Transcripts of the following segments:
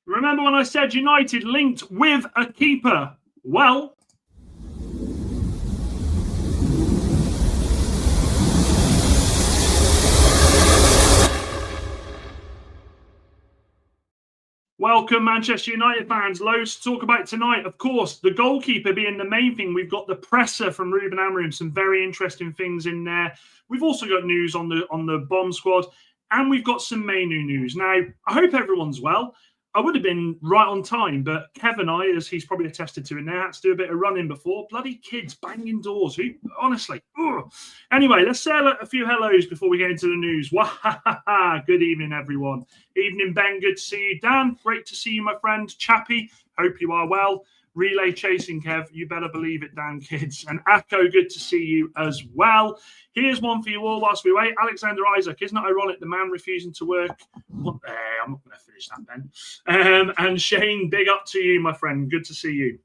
Remember when I said United linked with a keeper? Well, welcome, Manchester United fans. Loads to talk about tonight. Of course, the goalkeeper being the main thing. We've got the presser from Ruben Amorim. Some very interesting things in there. We've also got news on the bomb squad, and we've got some Mainu news. Now, I hope everyone's well. I would have been right on time, but Kev and I, as he's probably attested to in there, had to do a bit of running before. Bloody kids banging doors. Who, honestly. Ugh. Anyway, let's say a few hellos before we get into the news. Good evening, everyone. Evening, Ben. Good to see you. Dan, great to see you, my friend. Chappie, hope you are well. Relay chasing, Kev. You better believe it, Dan, kids. And Akko, good to see you as well. Here's one for you all whilst we wait. Alexander Isaac, isn't it ironic the man refusing to work? I'm not going to finish that, Ben. And Shane, big up to you, my friend. Good to see you.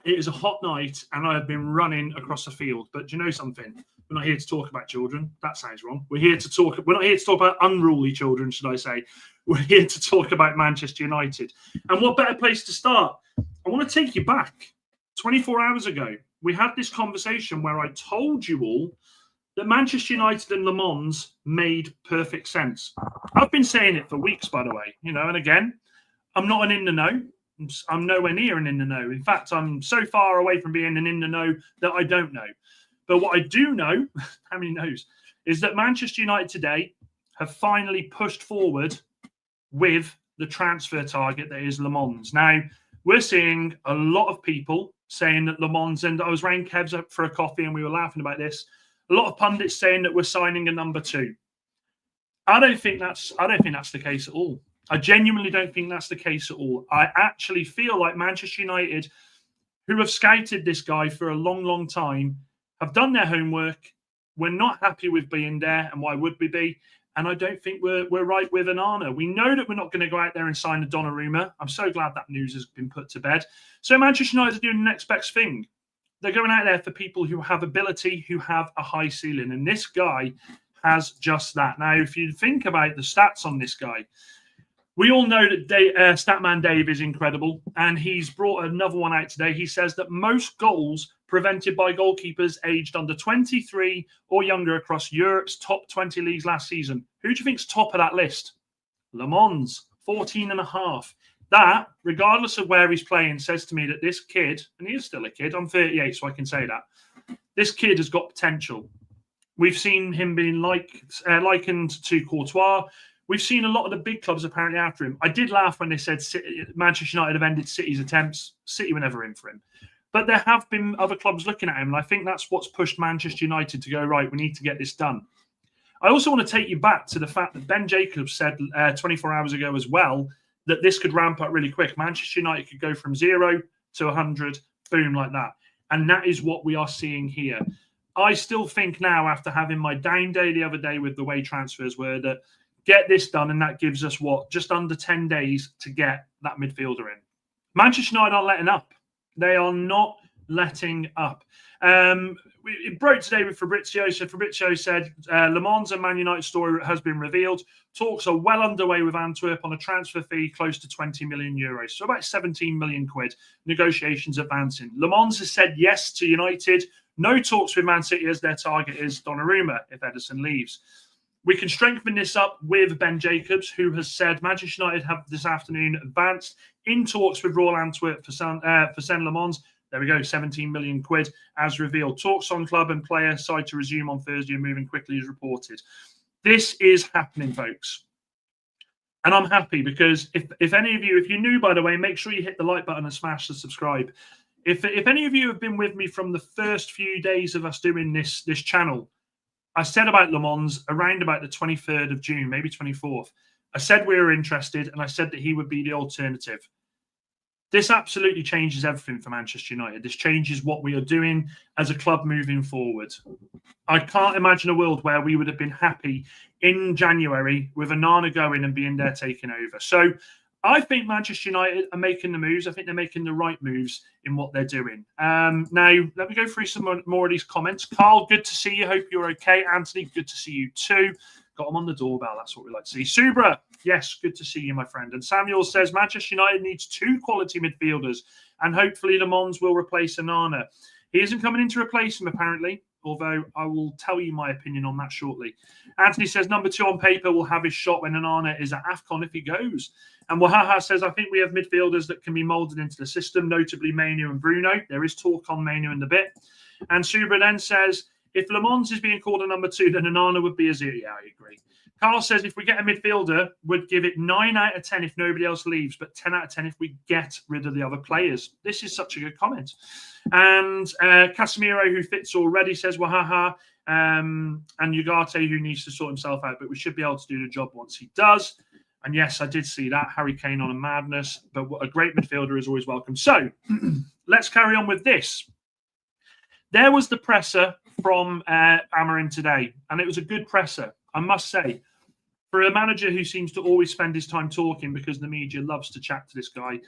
It is a hot night, and I have been running across the field. But do you know something? We're not here to talk about children. That sounds wrong. We're not here to talk about unruly children, should I say. We're here to talk about Manchester United. And what better place to start? I want to take you back. 24 hours ago, we had this conversation where I told you all that Manchester United and Le Mans made perfect sense. I've been saying it for weeks, by the way, and again, I'm not an in the know. I'm nowhere near an in the know. In fact, I'm so far away from being an in the know that I don't know. But what I do know, how many knows, is that Manchester United today have finally pushed forward with the transfer target that is Le Mans. Now, we're seeing a lot of people saying that Le Mans, and I was round Kev's up for a coffee and we were laughing about this. A lot of pundits saying that we're signing a number 2. I don't think that's the case at all. I genuinely don't think that's the case at all. I actually feel like Manchester United, who have scouted this guy for a long, long time, have done their homework. We're not happy with being there, and why would we be? And I don't think we're right with Onana. We know that we're not going to go out there and sign a Donnarumma. I'm so glad that news has been put to bed. So Manchester United are doing the next best thing. They're going out there for people who have ability, who have a high ceiling. And this guy has just that. Now, if you think about the stats on this guy, we all know that Statman Dave is incredible, and he's brought another one out today. He says that most goals prevented by goalkeepers aged under 23 or younger across Europe's top 20 leagues last season. Who do you think's top of that list? Le Mans, 14 and a half. That, regardless of where he's playing, says to me that this kid, and he is still a kid, I'm 38, so I can say that, this kid has got potential. We've seen him being likened to Courtois. We've seen a lot of the big clubs apparently after him. I did laugh when they said Manchester United have ended City's attempts. City were never in for him. But there have been other clubs looking at him, and I think that's what's pushed Manchester United to go, right, we need to get this done. I also want to take you back to the fact that Ben Jacobs said 24 hours ago as well that this could ramp up really quick. Manchester United could go from 0 to 100, boom, like that. And that is what we are seeing here. I still think now, after having my down day the other day with the way transfers were, that get this done, and that gives us just under 10 days to get that midfielder in. Manchester United aren't letting up. They are not letting up. It broke today with Fabrizio. So Fabrizio said Le Mans and Man United story has been revealed. Talks are well underway with Antwerp on a transfer fee close to 20 million euros. So about 17 million quid. Negotiations advancing. Le Mans has said yes to United. No talks with Man City as their target is Donnarumma if Ederson leaves. We can strengthen this up with Ben Jacobs, who has said Manchester United have this afternoon advanced in talks with Royal Antwerp for Senne Lammens. There we go, 17 million quid as revealed. Talks on club and player side to resume on Thursday and moving quickly as reported. This is happening, folks. And I'm happy because if any of you, if you're new, by the way, make sure you hit the like button and smash the subscribe. If any of you have been with me from the first few days of us doing this channel, I said about Le Mans around about the 23rd of June, maybe 24th. I said we were interested, and I said that he would be the alternative. This absolutely changes everything for Manchester United. This changes what we are doing as a club moving forward. I can't imagine a world where we would have been happy in January with Onana going and being there taking over. So I think Manchester United are making the moves. I think they're making the right moves in what they're doing. Now, let me go through some more of these comments. Carl, good to see you. Hope you're okay. Anthony, good to see you too. Got them on the doorbell. That's what we like to see. Subra, yes, good to see you, my friend. And Samuel says Manchester United needs 2 quality midfielders, and hopefully Lammens will replace Onana. He isn't coming in to replace him, apparently, although I will tell you my opinion on that shortly. Anthony says number 2 on paper will have his shot when Onana is at AFCON if he goes. And Wahaha says, I think we have midfielders that can be moulded into the system, notably Mainu and Bruno. There is talk on Mainu in the bit. And Subra then says, if Lammens is being called a number 2, then Onana would be a 0. Yeah, I agree. Carl says if we get a midfielder, would give it 9 out of 10 if nobody else leaves, but 10 out of 10 if we get rid of the other players. This is such a good comment. And Casemiro, who fits already, says Wahaha. And Ugarte, who needs to sort himself out, but we should be able to do the job once he does. And yes, I did see that. Harry Kane on a madness, but a great midfielder is always welcome. So let's carry on with this. There was the presser from Amorim today, and it was a good presser, I must say. For a manager who seems to always spend his time talking because the media loves to chat to this guy,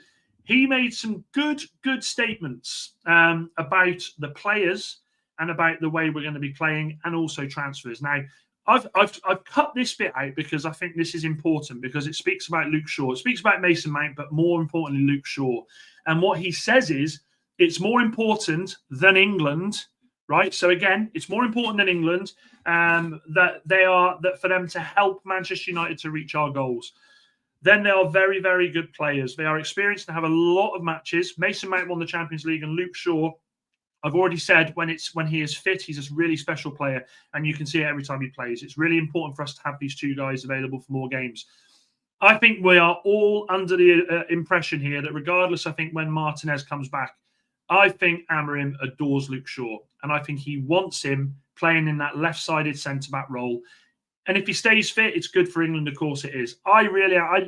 he made some good statements about the players and about the way we're going to be playing, and also transfers. Now, I've cut this bit out because I think this is important, because it speaks about Luke Shaw. It speaks about Mason Mount, but more importantly, Luke Shaw. And what he says is, it's more important than England, right? So again, it's more important than England that for them to help Manchester United to reach our goals. Then they are very, very good players. They are experienced and have a lot of matches. Mason Mount won the Champions League, and Luke Shaw, I've already said, when he is fit, he's a really special player, and you can see it every time he plays. It's really important for us to have these 2 guys available for more games. I think we are all under the impression here that regardless, I think when Martinez comes back, I think Amorim adores Luke Shaw, and I think he wants him playing in that left-sided centre-back role. And if he stays fit, it's good for England. Of course it is. I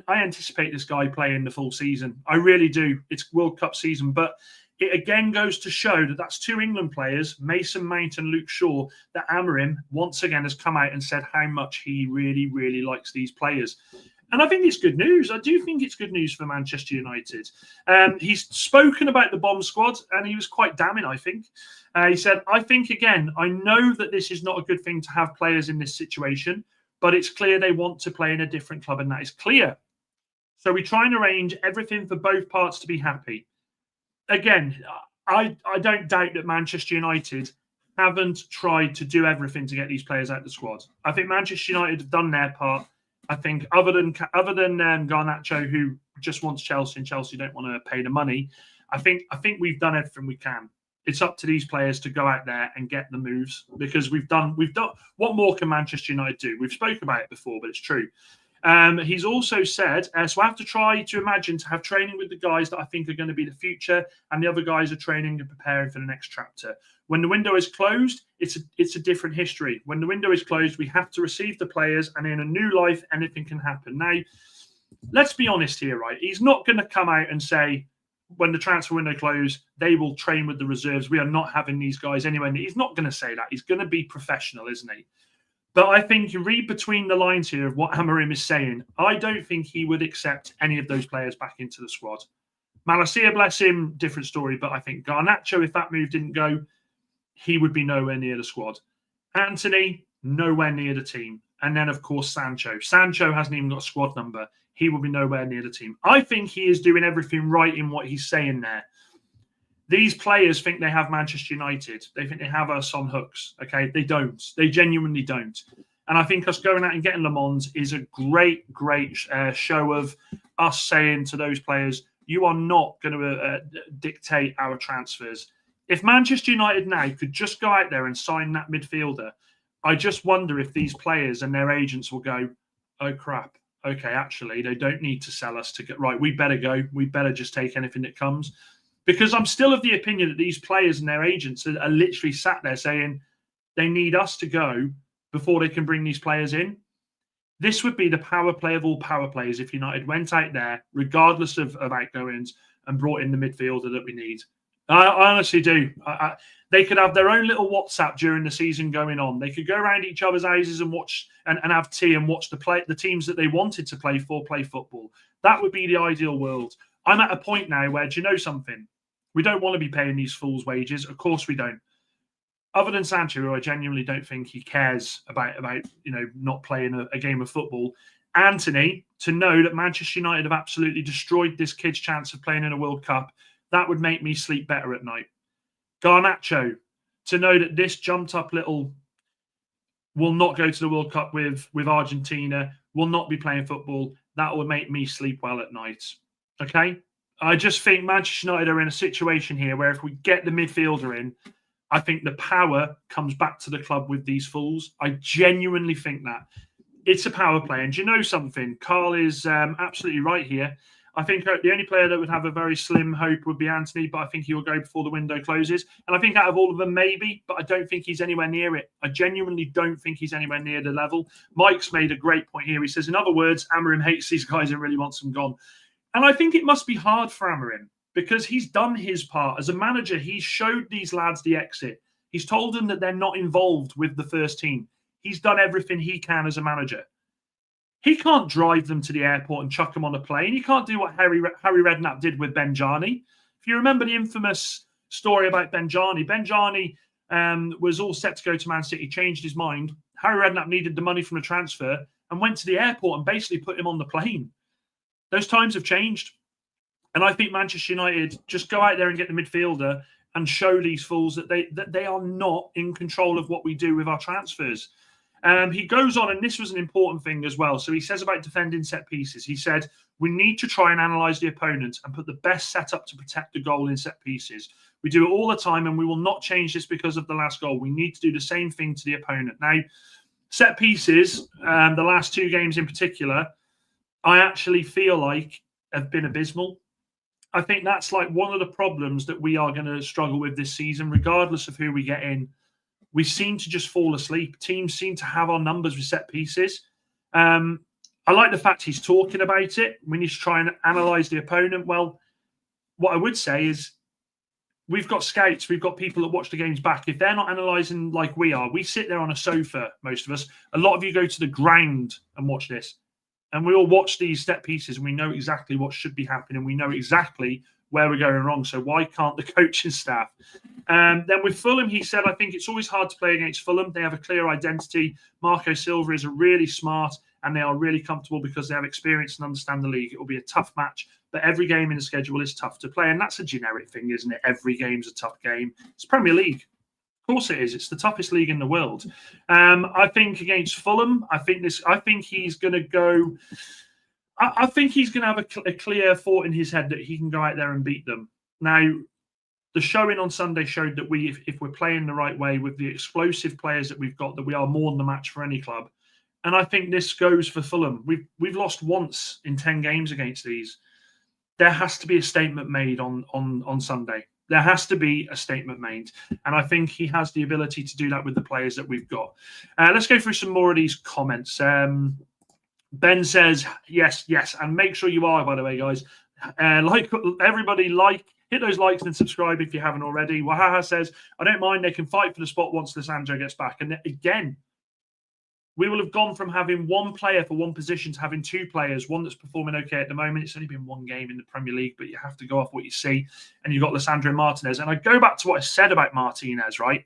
anticipate this guy playing the full season. I really do. It's World Cup season. But it again goes to show that that's 2 England players, Mason Mount and Luke Shaw, that Amorim once again has come out and said how much he really, really likes these players. And I think it's good news. I do think it's good news for Manchester United. He's spoken about the bomb squad, and he was quite damning, I think. He said, I think, again, I know that this is not a good thing to have players in this situation, but it's clear they want to play in a different club, and that is clear. So we try and arrange everything for both parts to be happy. Again, I don't doubt that Manchester United haven't tried to do everything to get these players out of the squad. I think Manchester United have done their part. I think other than Garnacho, who just wants Chelsea, and Chelsea don't want to pay the money, I think we've done everything we can. It's up to these players to go out there and get the moves, because we've done. What more can Manchester United do? We've spoken about it before, but it's true. He's also said, so I have to try to imagine to have training with the guys that I think are going to be the future, and the other guys are training and preparing for the next chapter. When the window is closed, it's a different history. When the window is closed, we have to receive the players, and in a new life, anything can happen. Now, let's be honest here, right? He's not going to come out and say, when the transfer window closes, they will train with the reserves. We are not having these guys anyway. He's not going to say that. He's going to be professional, isn't he? But I think you read between the lines here of what Amorim is saying. I don't think he would accept any of those players back into the squad. Malacia, bless him, different story. But I think Garnacho, if that move didn't go, he would be nowhere near the squad. Anthony, nowhere near the team. And then, of course, Sancho. Sancho hasn't even got a squad number. He will be nowhere near the team. I think he is doing everything right in what he's saying there. These players think they have Manchester United. They think they have us on hooks. Okay, they don't. They genuinely don't. And I think us going out and getting Lammens is a great show of us saying to those players, you are not going to dictate our transfers. If Manchester United now could just go out there and sign that midfielder, I just wonder if these players and their agents will go, oh, crap. Okay, actually, they don't need to sell us to get right. We better go. We better just take anything that comes. Because I'm still of the opinion that these players and their agents are literally sat there saying they need us to go before they can bring these players in. This would be the power play of all power plays if United went out there, regardless of outgoings, and brought in the midfielder that we need. I honestly do. They could have their own little WhatsApp during the season going on. They could go around each other's houses and watch and have tea and watch the teams that they wanted to play for play football. That would be the ideal world. I'm at a point now where, do you know something? We don't want to be paying these fools' wages. Of course we don't. other than Sancho, who I genuinely don't think he cares about not playing a game of football. Anthony, to know that Manchester United have absolutely destroyed this kid's chance of playing in a World Cup, that would make me sleep better at night. Garnacho, to know that this jumped up little will not go to the World Cup with Argentina, will not be playing football, that would make me sleep well at night. Okay? I just think Manchester United are in a situation here where if we get the midfielder in, I think the power comes back to the club with these fools. I genuinely think that. It's a power play. And do you know something? Carl is absolutely right here. I think the only player that would have a very slim hope would be Anthony, but I think he will go before the window closes. And I think out of all of them, maybe, but I don't think he's anywhere near it. I genuinely don't think he's anywhere near the level. Mike's made a great point here. He says, in other words, Amorim hates these guys and really wants them gone. And I think it must be hard for Amorim because he's done his part. As a manager, he's showed these lads the exit. He's told them that they're not involved with the first team. He's done everything he can as a manager. He can't drive them to the airport and chuck them on a plane. He can't do what Harry Redknapp did with Benjani. If you remember the infamous story about Benjani was all set to go to Man City, changed his mind. Harry Redknapp needed the money from the transfer and went to the airport and basically put him on the plane. Those times have changed. And I think Manchester United just go out there and get the midfielder and show these fools that they are not in control of what we do with our transfers. He goes on, and this was an important thing as well. So he says about defending set pieces. He said, we need to try and analyse the opponent and put the best setup to protect the goal in set pieces. We do it all the time, and we will not change this because of the last goal. We need to do the same thing to the opponent. Now, set pieces, the last two games in particular, I actually feel like have been abysmal. I think that's like one of the problems that we are going to struggle with this season, regardless of who we get in. We seem to just fall asleep. Teams seem to have our numbers with set pieces. I like the fact he's talking about it. We need to try and analyse the opponent. Well, what I would say is we've got scouts. We've got people that watch the games back. If they're not analysing like we are, we sit there on a sofa, most of us. A lot of you go to the ground and watch this. And we all watch these set pieces and we know exactly what should be happening. We know exactly where we're going wrong. So why can't the coaching staff? Then with Fulham, he said, I think it's always hard to play against Fulham. They have a clear identity. Marco Silva is really smart and they are really comfortable because they have experience and understand the league. It will be a tough match, but every game in the schedule is tough to play. And that's a generic thing, isn't it? Every game's a tough game. It's Premier League. Of course it is. It's the toughest league in the world. I think against Fulham, I think he's going to go. I think he's going to have a clear thought in his head that he can go out there and beat them. Now, the showing on Sunday showed that if we're playing the right way with the explosive players that we've got, that we are more than the match for any club. And I think this goes for Fulham. We've lost once in 10 games against these. There has to be a statement made on Sunday. There has to be a statement made. And I think he has the ability to do that with the players that we've got. Let's go through some more of these comments. Ben says, yes. And make sure you are, by the way, guys. Hit those likes and subscribe if you haven't already. Wahaha says, I don't mind. They can fight for the spot once Lissandro gets back. And again, we will have gone from having one player for one position to having two players, one that's performing okay at the moment. It's only been one game in the Premier League, but you have to go off what you see. And you've got Lissandro Martinez. And I go back to what I said about Martinez, right?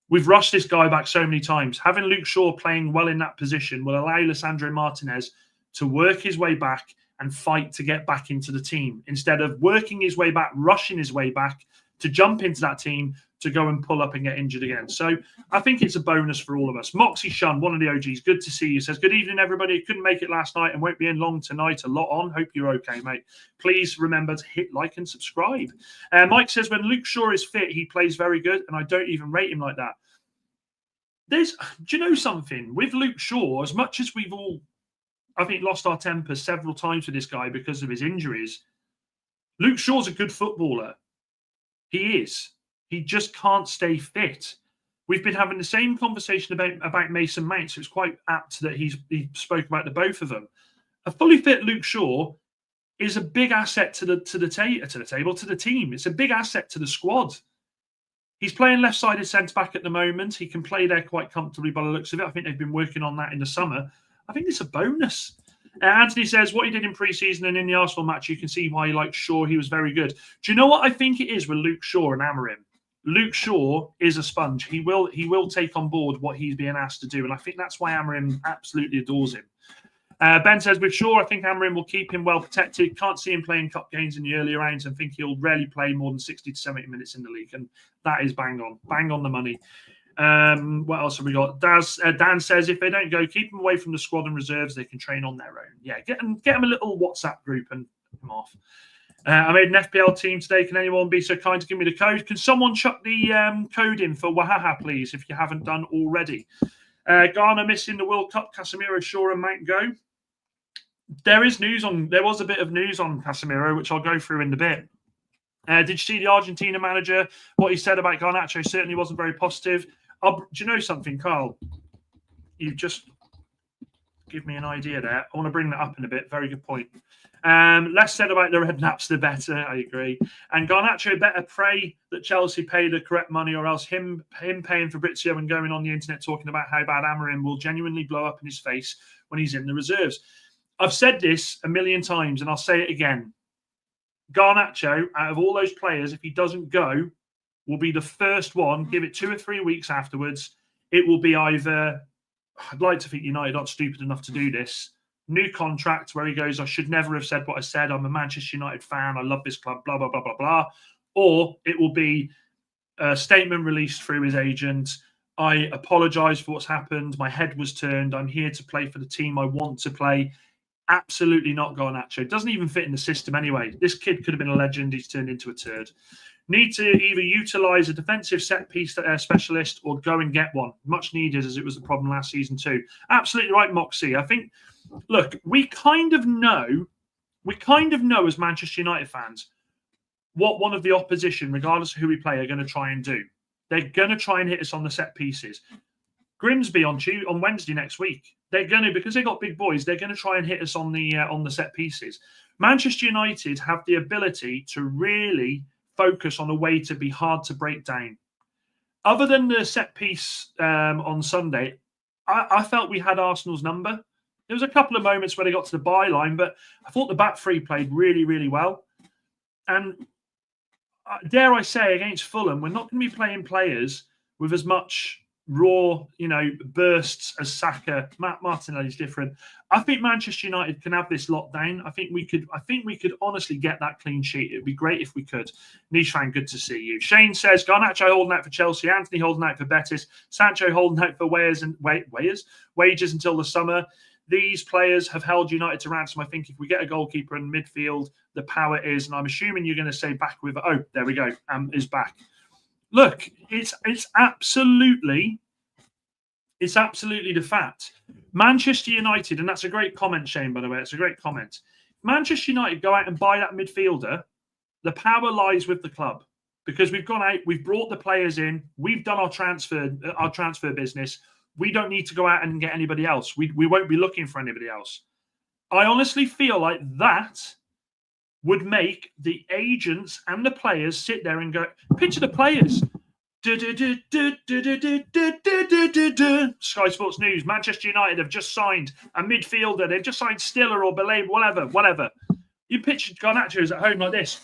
We've rushed this guy back so many times. Having Luke Shaw playing well in that position will allow Lissandro Martinez to work his way back and fight to get back into the team instead of working his way back, rushing his way back to jump into that team to go and pull up and get injured again. So I think it's a bonus for all of us. Moxie Shun, one of the OGs, good to see you. Says, good evening, everybody. Couldn't make it last night and won't be in long tonight. A lot on. Hope you're okay, mate. Please remember to hit like and subscribe. Mike says, when Luke Shaw is fit, he plays very good, and I don't even rate him like that. Do you know something? With Luke Shaw, as much as we've all, I think, lost our temper several times with this guy because of his injuries, Luke Shaw's a good footballer. He is. He just can't stay fit. We've been having the same conversation about Mason Mount, so it's quite apt that he spoke about the both of them. A fully fit Luke Shaw is a big asset to the team. It's a big asset to the squad. He's playing left-sided centre-back at the moment. He can play there quite comfortably by the looks of it. I think they've been working on that in the summer. I think it's a bonus. Anthony says, what he did in pre-season and in the Arsenal match, you can see why he likes Shaw. He was very good. Do you know what I think it is with Luke Shaw and Amorim? Luke Shaw is a sponge. He will take on board what he's being asked to do, and I think that's why Amorim absolutely adores him. Ben says, with Shaw, I think Amorim will keep him well protected. Can't see him playing cup games in the early rounds and think he'll rarely play more than 60 to 70 minutes in the league. And that is bang on the money. What else have we got? Dan says, if they don't go, keep them away from the squad and reserves. They can train on their own. Yeah, get them a little WhatsApp group and pick them off. I made an FPL team today. Can anyone be so kind to give me the code? Can someone chuck the code in for Wahaha, please, if you haven't done already? Ghana missing the World Cup. Casemiro, Shaw, and Mount go. There was a bit of news on Casemiro, which I'll go through in a bit. Did you see the Argentina manager? What he said about Garnacho certainly wasn't very positive. Do you know something, Carl? You just give me an idea there. I want to bring that up in a bit. Very good point. Less said about the red naps, the better. I agree. And Garnacho better pray that Chelsea pay the correct money, or else him paying Fabrizio and going on the internet talking about how bad Amorim will genuinely blow up in his face when he's in the reserves. I've said this a million times, and I'll say it again. Garnacho, out of all those players, if he doesn't go, will be the first one. Give it 2 or 3 weeks afterwards. It will be either, I'd like to think United aren't stupid enough to do this, new contract where he goes, I should never have said what I said. I'm a Manchester United fan. I love this club, blah, blah, blah, blah, blah. Or it will be a statement released through his agent. I apologise for what's happened. My head was turned. I'm here to play for the team I want to play. Absolutely not Garnacho. Doesn't even fit in the system anyway. This kid could have been a legend. He's turned into a turd. Need to either utilise a defensive set-piece specialist or go and get one. Much needed, as it was the problem last season too. Absolutely right, Moxie. I think, look, we kind of know as Manchester United fans what one of the opposition, regardless of who we play, are going to try and do. They're going to try and hit us on the set pieces. Grimsby on Wednesday next week. They're going to, because they got big boys, they're going to try and hit us on the set pieces. Manchester United have the ability to really focus on a way to be hard to break down. Other than the set piece on Sunday, I felt we had Arsenal's number. There was a couple of moments where they got to the byline, but I thought the back three played really, really well. And dare I say, against Fulham, we're not going to be playing players with as much raw, bursts as Saka. Matt Martinelli's different. I think Manchester United can have this lockdown. I think we could honestly get that clean sheet. It'd be great if we could. Niche fan, good to see you. Shane says Garnacho holding out for Chelsea, Anthony holding out for Betis, Sancho holding out for wages until the summer. These players have held United to ransom. I think if we get a goalkeeper in midfield, the power is, and I'm assuming you're going to say back with, oh, there we go, is back. Look, it's absolutely the fact. Manchester United, and that's a great comment, Shane, by the way. It's a great comment. Manchester United go out and buy that midfielder. The power lies with the club because we've gone out, we've brought the players in, we've done our transfer business. We don't need to go out and get anybody else. We won't be looking for anybody else. I honestly feel like that would make the agents and the players sit there and go, picture the players. Sky Sports News, Manchester United have just signed a midfielder. They've just signed Stiller or Belay, whatever. You picture Garnacho's at home like this.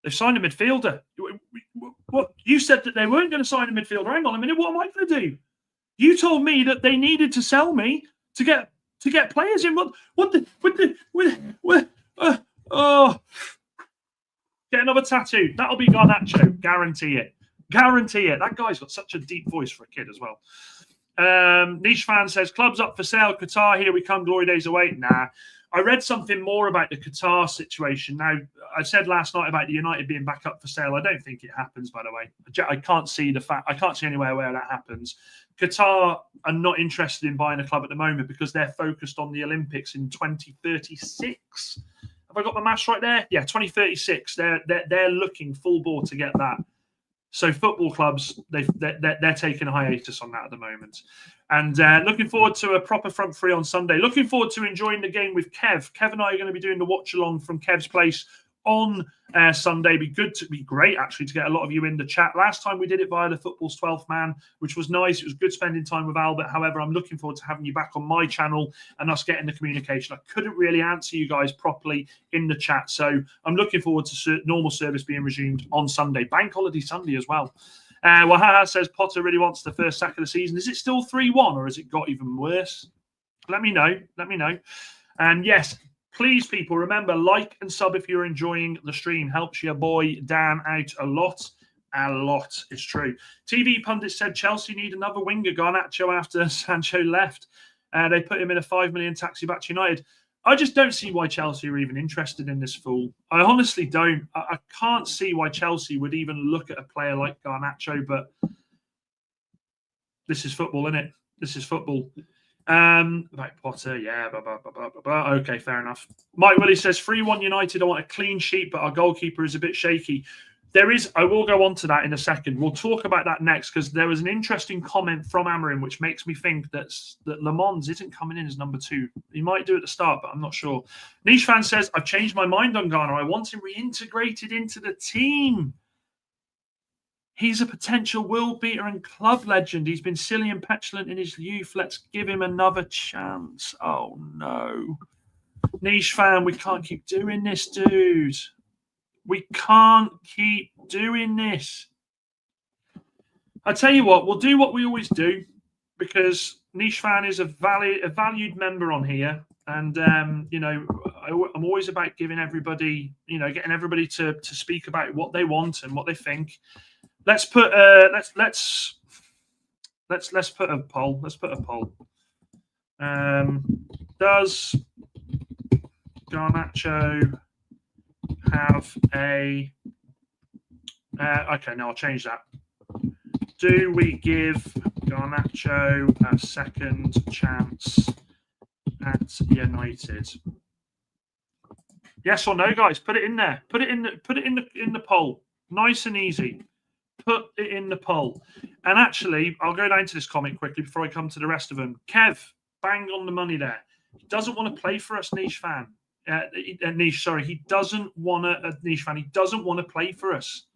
They've signed a midfielder. What? You said that they weren't going to sign a midfielder. Hang on a minute. What am I going to do? You told me that they needed to sell me to get players in. Get another tattoo. That'll be Garnacho. Guarantee it. That guy's got such a deep voice for a kid as well. Niche fan says, clubs up for sale. Qatar, here we come. Glory days away. Nah. I read something more about the Qatar situation. Now, I said last night about the United being back up for sale. I don't think it happens, by the way. I can't see anywhere where that happens. Qatar are not interested in buying a club at the moment because they're focused on the Olympics in 2036. Have I got my maths right there? Yeah, 2036. They're looking full bore to get that. So football clubs, they're taking a hiatus on that at the moment. And looking forward to a proper front three on Sunday. Looking forward to enjoying the game with Kev. Kev and I are going to be doing the watch along from Kev's place on Sunday. Be great actually to get a lot of you in the chat. Last time we did it via the Football's 12th Man, which was nice. It was good spending time with Albert. However, I'm looking forward to having you back on my channel and us getting the communication. I couldn't really answer you guys properly in the chat, so I'm looking forward to normal service being resumed on Sunday. Bank holiday Sunday as well. Wahaha says Potter really wants the first sack of the season. Is it still 3-1 or has it got even worse? Let me know. Let me know. And yes, please, people, remember, like and sub if you're enjoying the stream. Helps your boy Dan out a lot. A lot, it's true. TV pundit said Chelsea need another winger, Garnacho, after Sancho left. They put him in a 5 million taxi back to United. I just don't see why Chelsea are even interested in this fool. I honestly don't. I can't see why Chelsea would even look at a player like Garnacho, but this is football, isn't it? This is football. Like Potter, yeah. Okay, fair enough. Mike Willie says 3-1 United. I want a clean sheet, but our goalkeeper is a bit shaky. I will go on to that in a second. We'll talk about that next because there was an interesting comment from Amorim which makes me think that Lammens isn't coming in as number 2. He might do at the start, but I'm not sure. Niche fan says, I've changed my mind on Garner. I want him reintegrated into the team. He's a potential world beater and club legend. He's been silly and petulant in his youth. Let's give him another chance. Oh, no. Niche fan, we can't keep doing this, dude. We can't keep doing this. I tell you what, we'll do what we always do because Niche fan is a valued member on here. And, you know, I'm always about giving everybody, you know, getting everybody to speak about what they want and what they think. Let's put let's put a poll. Let's put a poll. Does Garnacho have a okay, no, I'll change that. Do we give Garnacho a second chance at United? Yes or no, guys? Put it in there. Put it in the poll. Nice and easy. Put it in the poll. And actually, I'll go down to this comment quickly before I come to the rest of them. Kev, bang on the money there. He doesn't want to play for us, Niche fan. Niche, sorry. He doesn't want to, Niche fan. He doesn't want to play for us.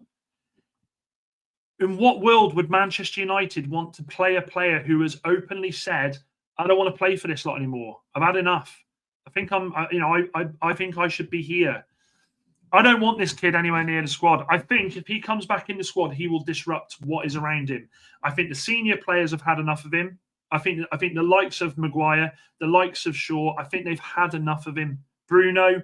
In what world would Manchester United want to play a player who has openly said, I don't want to play for this lot anymore. I've had enough. I think I think I should be here. I don't want this kid anywhere near the squad. I think if he comes back in the squad, he will disrupt what is around him. I think the senior players have had enough of him. I think the likes of Maguire, the likes of Shaw, I think they've had enough of him. Bruno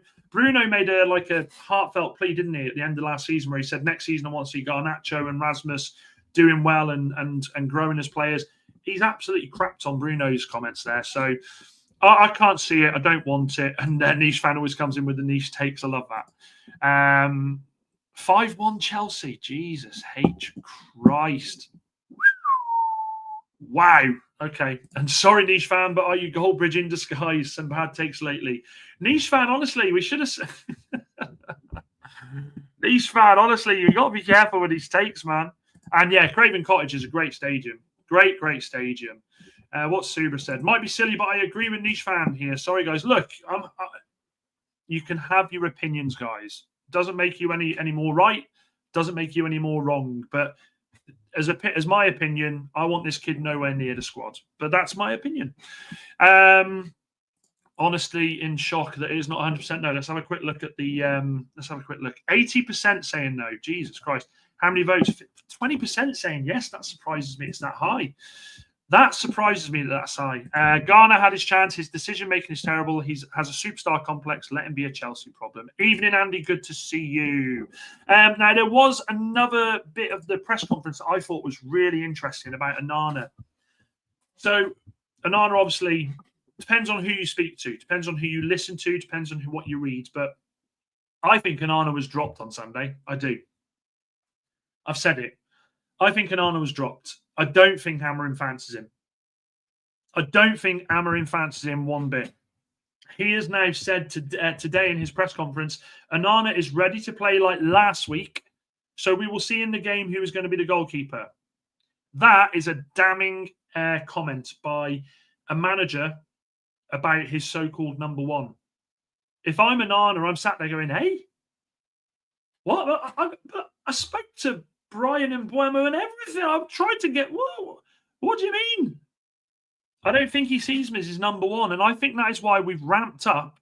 made a heartfelt plea, didn't he, at the end of last season, where he said, next season I want to see Garnacho and Rasmus doing well and growing as players. He's absolutely crapped on Bruno's comments there. So I can't see it. I don't want it. And Niche fan always comes in with the niche takes. I love that. 5-1 Chelsea. Jesus H. Christ. Wow. Okay. And sorry, Niche fan, but are you Goldbridge in disguise? Some bad takes lately. Niche fan, honestly, we should have... Niche fan, honestly, you've got to be careful with these takes, man. And yeah, Craven Cottage is a great stadium. Great stadium. What Suba said. Might be silly, but I agree with Niche fan here. Sorry, guys. Look, you can have your opinions, guys. Doesn't make you any more right. Doesn't make you any more wrong. But as my opinion, I want this kid nowhere near the squad. But that's my opinion. Honestly, in shock that it is not 100% no. Let's have a quick look at the. Let's have a quick look. 80% saying no. Jesus Christ. How many votes? 20% saying yes. That surprises me. It's that high. That surprises me that that's high. Garner had his chance. His decision-making is terrible. He has a superstar complex. Let him be a Chelsea problem. Evening, Andy. Good to see you. Now, there was another bit of the press conference that I thought was really interesting about Onana. So, Onana obviously depends on who you speak to, depends on who you listen to, depends on what you read. But I think Onana was dropped on Sunday. I do. I've said it. I think Onana was dropped. I don't think Amorim fancies him. I don't think Amorim fancies him one bit. He has now said today in his press conference, Onana is ready to play like last week. So we will see in the game who is going to be the goalkeeper. That is a damning comment by a manager about his so-called number one. If I'm Onana, I'm sat there going, hey, What? I spoke to Brian and Buemo and everything. I've tried to get. What do you mean? I don't think he sees me as his number one, and I think that is why we've ramped up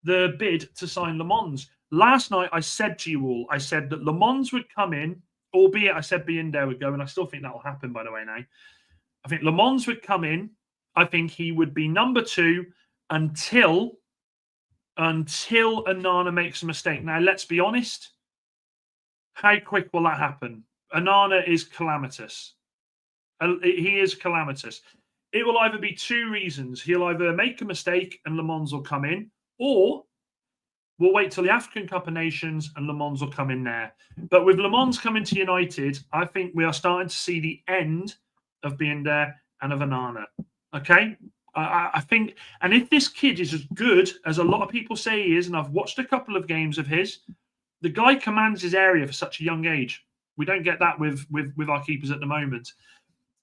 the bid to sign Le Mans. Last night, I said to you all, I said that Le Mans would come in, albeit I said Binder would go, and I still think that will happen, by the way, now. I think Le Mans would come in. I think he would be number 2 until Onana makes a mistake. Now, let's be honest. How quick will that happen? Onana is calamitous. He is calamitous. It will either be 2 reasons. He'll either make a mistake and Le Mans will come in, or we'll wait till the African Cup of Nations and Le Mans will come in there. But with Le Mans coming to United, I think we are starting to see the end of being there and of Onana. Okay? I think, and if this kid is as good as a lot of people say he is, and I've watched a couple of games of his, the guy commands his area for such a young age. We don't get that with our keepers at the moment.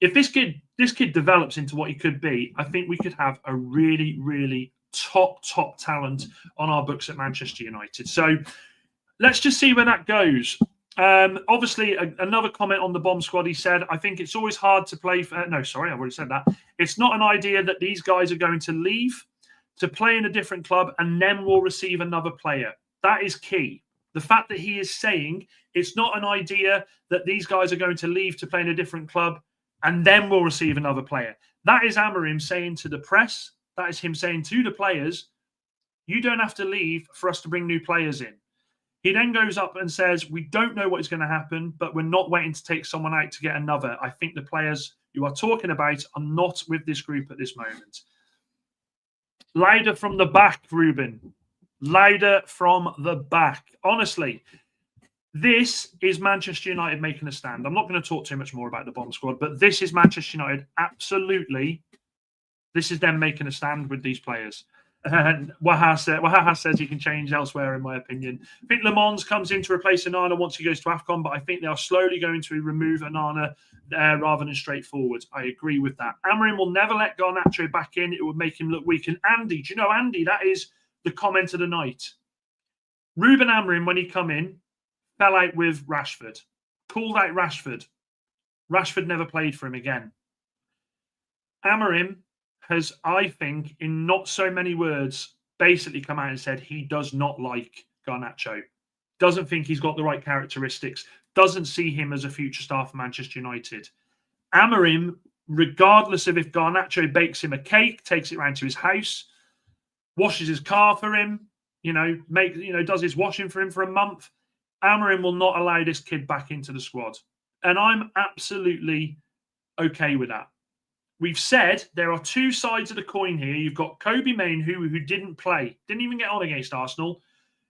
If this kid develops into what he could be, I think we could have a really, really top talent on our books at Manchester United. So let's just see where that goes. Obviously, another comment on the bomb squad. He said, I think it's always hard to play for... No, sorry, I've already said that. It's not an idea that these guys are going to leave to play in a different club and then we'll receive another player. That is key. The fact that he is saying it's not an idea that these guys are going to leave to play in a different club and then we'll receive another player. That is Amorim saying to the press, that is him saying to the players, you don't have to leave for us to bring new players in. He then goes up and says, we don't know what is going to happen, but we're not waiting to take someone out to get another. I think the players you are talking about are not with this group at this moment. Louder from the back, Ruben. Louder from the back. Honestly, this is Manchester United making a stand. I'm not going to talk too much more about the bomb squad, but this is Manchester United. Absolutely. This is them making a stand with these players. And Waha says you can change elsewhere, in my opinion. I think Le Mans comes in to replace Onana once he goes to AFCON, but I think they are slowly going to remove Onana there rather than straightforward. I agree with that. Amorim will never let Garnacho back in. It would make him look weak. And Andy, do you know, Andy, that is the comment of the night. Ruben Amorim, when he come in, fell out with Rashford. Called out Rashford. Rashford never played for him again. Amorim has, I think, in not so many words, basically come out and said he does not like Garnacho. Doesn't think he's got the right characteristics. Doesn't see him as a future star for Manchester United. Amorim, regardless of if Garnacho bakes him a cake, takes it round to his house, washes his car for him, does his washing for him for a month, Amorim will not allow this kid back into the squad. And I'm absolutely okay with that. We've said there are 2 sides of the coin here. You've got Kobe Main, who didn't play, didn't even get on against Arsenal.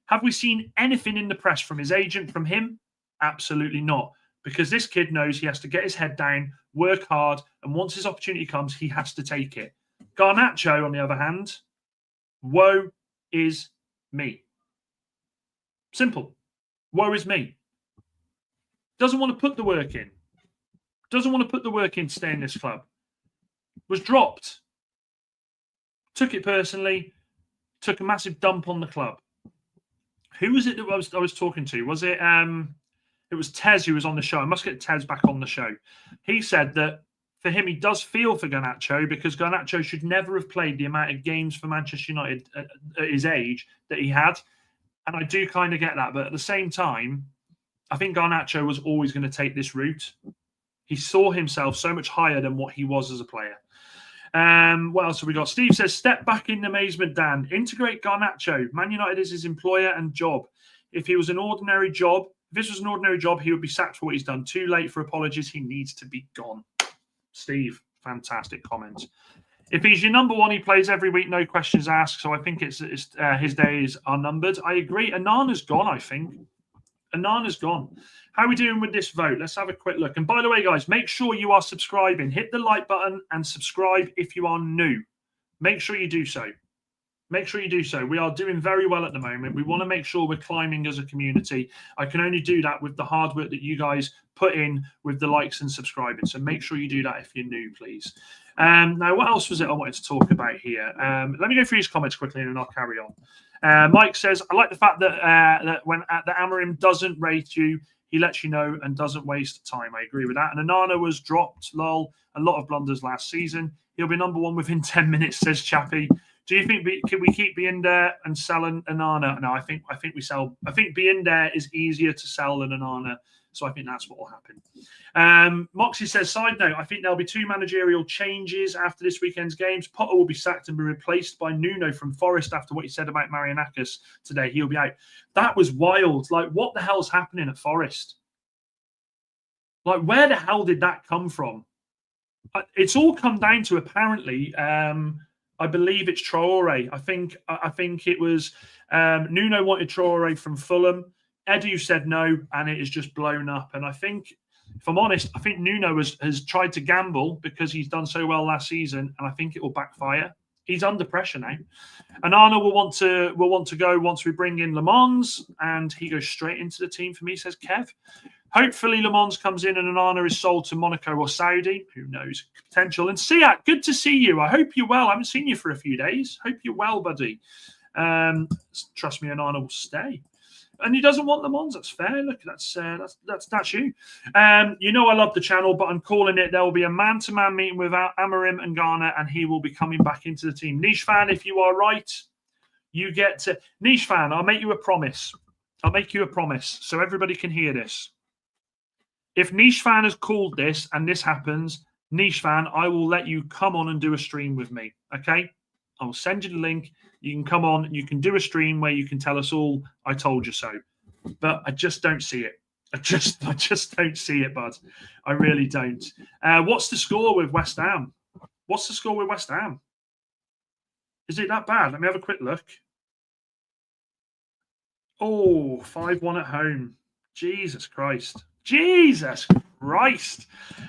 Have we seen anything in the press from his agent, from him? Absolutely not. Because this kid knows he has to get his head down, work hard, and once his opportunity comes, he has to take it. Garnacho, on the other hand, woe is me. Simple. Woe is me. Doesn't want to put the work in. Doesn't want to put the work in to stay in this club. Was dropped. Took it personally. Took a massive dump on the club. Who was it that I was talking to? Was it it was Tez who was on the show. I must get Tez back on the show. He said that for him, he does feel for Garnacho because Garnacho should never have played the amount of games for Manchester United at his age that he had. And I do kind of get that. But at the same time, I think Garnacho was always going to take this route. He saw himself so much higher than what he was as a player. What else have we got? Steve says, step back in amazement, Dan. Integrate Garnacho. Man United is his employer and job. If this was an ordinary job, he would be sacked for what he's done. Too late for apologies. He needs to be gone. Steve, fantastic comment. If he's your number 1, he plays every week, no questions asked. So I think it's his days are numbered. I agree. Onana's gone, I think. Onana's gone. How are we doing with this vote? Let's have a quick look. And by the way, guys, make sure you are subscribing. Hit the like button and subscribe if you are new. Make sure you do so. Make sure you do so. We are doing very well at the moment. We want to make sure we're climbing as a community. I can only do that with the hard work that you guys put in with the likes and subscribing. So make sure you do that if you're new, please. Now, what else was it I wanted to talk about here? Let me go through his comments quickly and then I'll carry on. Mike says, I like the fact that when the Amorim doesn't rate you, he lets you know and doesn't waste time. I agree with that. And Onana was dropped, lol, a lot of blunders last season. He'll be number one within 10 minutes, says Chappie. Do you think can we keep being there and selling Onana? No, I think we sell. I think being there is easier to sell than Onana. So I think that's what will happen. Moxie says, side note, I think there'll be 2 managerial changes after this weekend's games. Potter will be sacked and be replaced by Nuno from Forest after what he said about Marianakis today. He'll be out. That was wild. Like, what the hell's happening at Forest? Like, where the hell did that come from? It's all come down to, apparently, I believe it's Traore. I think it was Nuno wanted Traore from Fulham. Edu said no, and it has just blown up. And I think, if I'm honest, I think Nuno has tried to gamble because he's done so well last season, and I think it will backfire. He's under pressure now. Onana will want to go once we bring in Lammens, and he goes straight into the team for me, says Kev. Hopefully Lammens comes in and Onana is sold to Monaco or Saudi. Who knows? Potential. And Siak, good to see you. I hope you're well. I haven't seen you for a few days. Hope you're well, buddy. Trust me, Onana will stay. And he doesn't want Lammens. That's fair. Look, that's you. You know I love the channel, but I'm calling it. There will be a man-to-man meeting with Amorim and Ghana, and he will be coming back into the team. Niche fan, if you are right, you get to... Niche fan, I'll make you a promise. I'll make you a promise so everybody can hear this. If Niche fan has called this and this happens, Niche fan, I will let you come on and do a stream with me. Okay? I will send you the link. You can come on. You can do a stream where you can tell us all, I told you so. But I just don't see it. I just don't see it, bud. I really don't. What's the score with West Ham? What's the score with West Ham? Is it that bad? Let me have a quick look. Oh, 5-1 at home. Jesus Christ. Jesus Christ.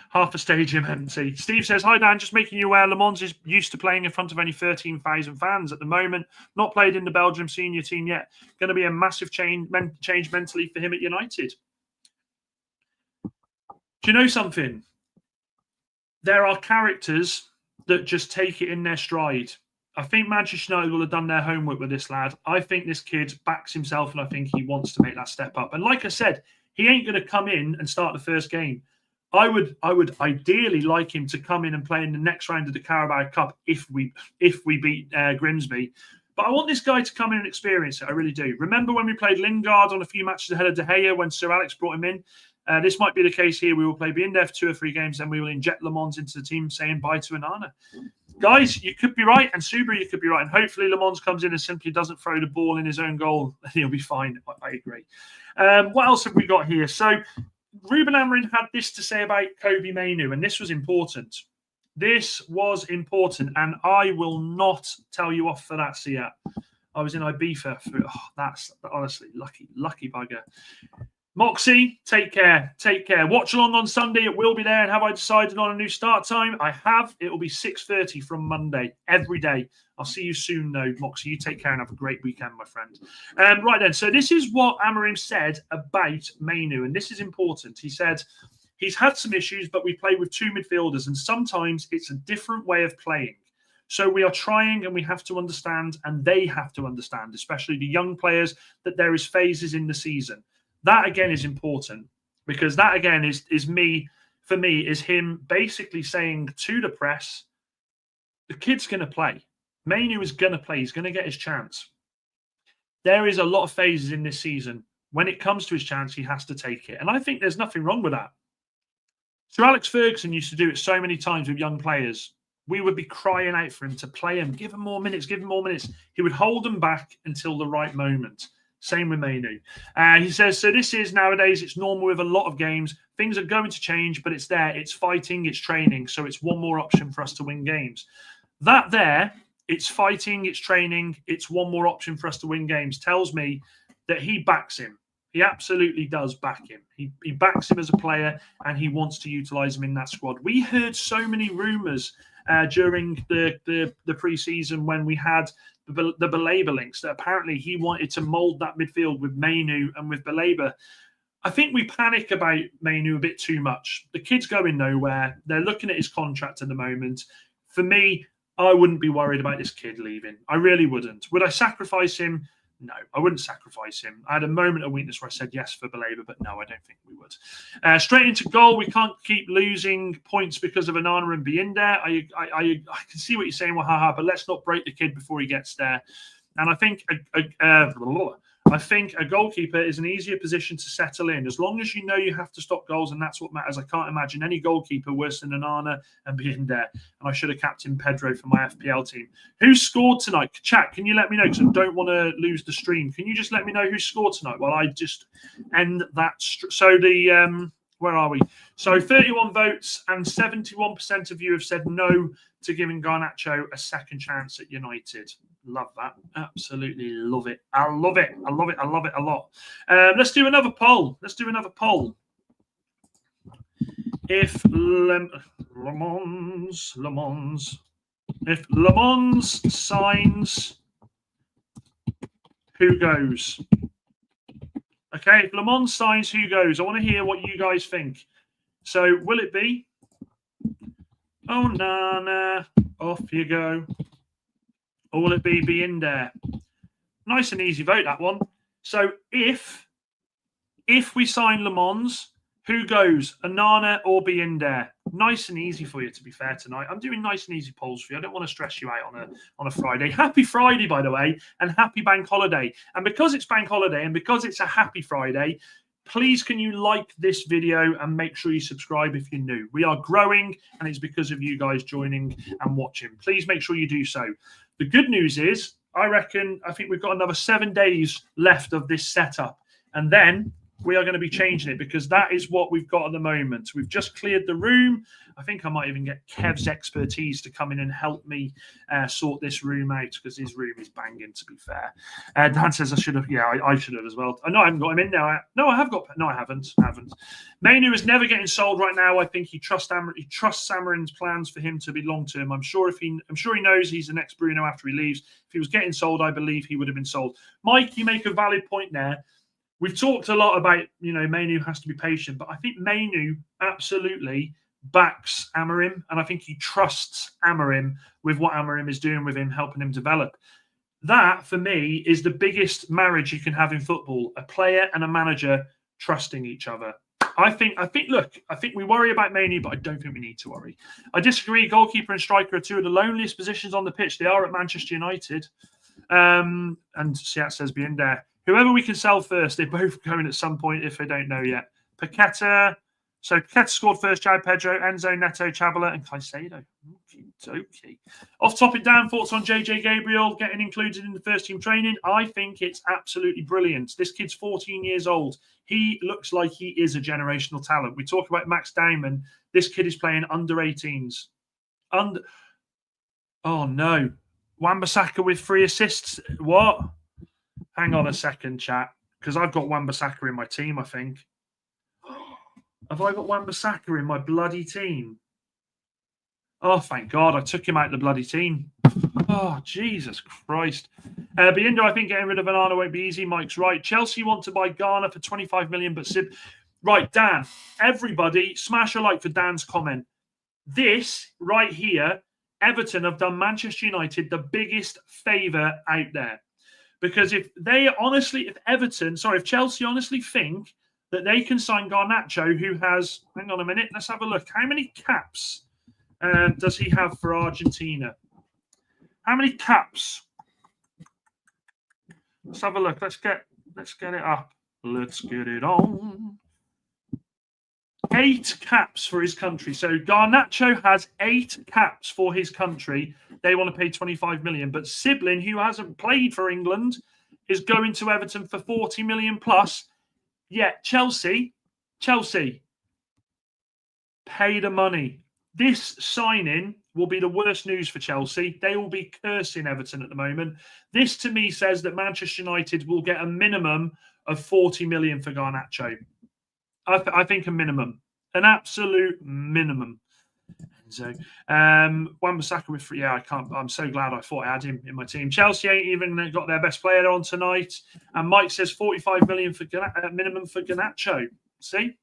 Half a stadium empty. Steve says, hi, Dan. Just making you aware, Lammens is used to playing in front of only 13,000 fans at the moment. Not played in the Belgium senior team yet. Going to be a massive change mentally for him at United. Do you know something? There are characters that just take it in their stride. I think Manchester United will have done their homework with this lad. I think this kid backs himself, and I think he wants to make that step up. And like I said, he ain't going to come in and start the first game. I would ideally like him to come in and play in the next round of the Carabao Cup if we beat Grimsby. But I want this guy to come in and experience it. I really do. Remember when we played Lingard on a few matches ahead of De Gea when Sir Alex brought him in? This might be the case here. We will play in there for 2 or 3 games, and we will inject Lammens into the team, saying bye to Onana. Guys, you could be right, and Subaru, you could be right. And hopefully Lammens comes in and simply doesn't throw the ball in his own goal, and he'll be fine. I agree. What else have we got here? So Ruben Amorim had this to say about Kobe Mainoo, and this was important. This was important, and I will not tell you off for that, Siat. I was in Ibiza. That's honestly lucky bugger. Moxie, take care. Take care. Watch along on Sunday. It will be there. And have I decided on a new start time? I have. It will be 6:30 from Monday every day. I'll see you soon, though, Moxie. You take care and have a great weekend, my friend. Right then. So this is what Amorim said about Mainoo, and this is important. He said he's had some issues, but we play with 2 midfielders, and sometimes it's a different way of playing. So we are trying, and we have to understand, and they have to understand, especially the young players, that there is phases in the season. That, again, is important because that, again, is him basically saying to the press, the kid's going to play. Mainoo is going to play. He's going to get his chance. There is a lot of phases in this season. When it comes to his chance, he has to take it. And I think there's nothing wrong with that. Sir Alex Ferguson used to do it so many times with young players. We would be crying out for him to play him. Give him more minutes. Give him more minutes. He would hold them back until the right moment. Same with Mainoo. He says, so this is nowadays, it's normal with a lot of games. Things are going to change, but it's there. It's fighting, it's training. So it's one more option for us to win games. That there, it's fighting, it's training, it's one more option for us to win games, tells me that he backs him. He absolutely does back him. He backs him as a player, and he wants to utilize him in that squad. We heard so many rumours during the pre-season when we had the Baleba links that apparently he wanted to mould that midfield with Mainoo and with Baleba. I think we panic about Mainoo a bit too much. The kid's going nowhere. They're looking at his contract at the moment. For me, I wouldn't be worried about this kid leaving. I really wouldn't. Would I sacrifice him? No, I wouldn't sacrifice him. I had a moment of weakness where I said yes for Baleba, but no, I don't think we would. Straight into goal. We can't keep losing points because of Onana and being there. I can see what you're saying, Wahaha, but let's not break the kid before he gets there. And I think a goalkeeper is an easier position to settle in as long as you know you have to stop goals, and that's what matters. I can't imagine any goalkeeper worse than Onana and being there. And I should have captained Pedro for my FPL team. Who scored tonight? Chat, can you let me know? Because I don't want to lose the stream. Can you just let me know who scored tonight while I just end that? So the where are we? So 31 votes and 71% of you have said no to giving Garnacho a second chance at United. Love that. Absolutely love it. I love it. I love it. I love it a lot. Let's do another poll. If Le Mans signs, who goes? Okay, if Le Mans signs, who goes? I want to hear what you guys think. So will it be Onana, off you go? Or will it be in there? Nice and easy vote, that one. So if we sign Le Mans, who goes? Onana or be in there? Nice and easy for you, to be fair, tonight. I'm doing nice and easy polls for you. I don't want to stress you out on a Friday. Happy Friday, by the way, and happy bank holiday. And because it's bank holiday and because it's a happy Friday, please can you like this video and make sure you subscribe if you're new. We are growing, and it's because of you guys joining and watching. Please make sure you do so. The good news is, I think we've got another 7 days left of this setup. And then we are going to be changing it because that is what we've got at the moment. We've just cleared the room. I think I might even get Kev's expertise to come in and help me sort this room out because his room is banging, to be fair. Dan says I should have. Yeah, I should have as well. I know I haven't got him in now. No, I have got. No, I haven't. Mainu is never getting sold right now. I think he trusts Samarin's plans for him to be long term. I'm sure he knows he's the next Bruno after he leaves. If he was getting sold, I believe he would have been sold. Mike, you make a valid point there. We've talked a lot about, Mainu has to be patient, but I think Mainu absolutely backs Amorim, and I think he trusts Amorim with what Amorim is doing with him, helping him develop. That, for me, is the biggest marriage you can have in football, a player and a manager trusting each other. I think we worry about Mainu, but I don't think we need to worry. I disagree. Goalkeeper and striker are two of the loneliest positions on the pitch. They are at Manchester United. And Siat says, be in there. Whoever we can sell first, they're both going at some point if they don't know yet. Paqueta. So Paqueta scored first, Jao Pedro, Enzo, Neto, Chabala, and Caicedo. Okay. Off topic, Dan, thoughts on JJ Gabriel getting included in the first team training? I think it's absolutely brilliant. This kid's 14 years old. He looks like he is a generational talent. We talk about Max Diamond. This kid is playing under 18s. Oh, no. Wan-Bissaka with 3 assists. What? Hang on a second, chat, because I've got Wan-Bissaka in my team, I think. Have I got Wan-Bissaka in my bloody team? Oh, thank God. I took him out of the bloody team. Oh, Jesus Christ. Biendo, I think getting rid of Onana won't be easy. Mike's right. Chelsea want to buy Garner for 25 million, but right, Dan, everybody, smash a like for Dan's comment. This right here, Everton have done Manchester United the biggest favour out there. Because if Chelsea honestly think that they can sign Garnacho, who has, hang on a minute, let's have a look. How many caps does he have for Argentina? How many caps? Let's have a look. Let's get it up. Let's get it on. 8 caps for his country. So Garnacho has 8 caps for his country. They want to pay 25 million. But Siblin, who hasn't played for England, is going to Everton for 40 million plus. Yet Chelsea, pay the money. This signing will be the worst news for Chelsea. They will be cursing Everton at the moment. This, to me, says that Manchester United will get a minimum of 40 million for Garnacho. I think a minimum. An absolute minimum. So, Wan-Bissaka with 3. Yeah, I can't. I'm so glad I thought I had him in my team. Chelsea ain't even got their best player on tonight. And Mike says 45 million for minimum for Garnacho. See?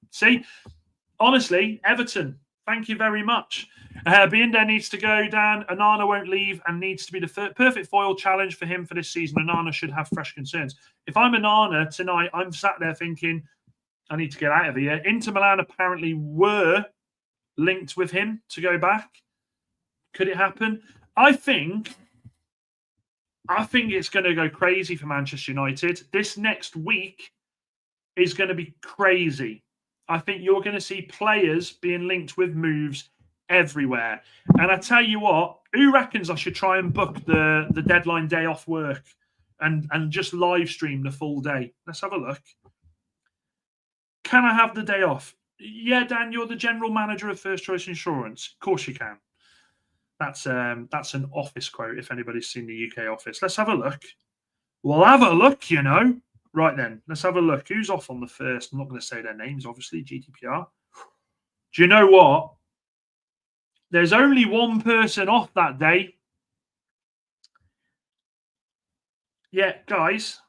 Honestly, Everton, Thank you very much. Binder needs to go, Dan. Onana won't leave and needs to be the perfect foil challenge for him for this season. Onana should have fresh concerns. If I'm Onana tonight, I'm sat there thinking, I need to get out of here. Inter Milan apparently were linked with him to go back. Could it happen? I think it's going to go crazy for Manchester United. This next week is going to be crazy. I think you're going to see players being linked with moves everywhere. And I tell you what, who reckons I should try and book the deadline day off work and just live stream the full day? Let's have a look. Can I have the day off? Yeah, Dan, you're the general manager of First Choice Insurance. Of course you can. That's an office quote if anybody's seen the UK office. Let's have a look. We'll have a look, you know. Right then, let's have a look. Who's off on the first? I'm not going to say their names, obviously, GDPR. Do you know what? There's only one person off that day. Yeah, guys.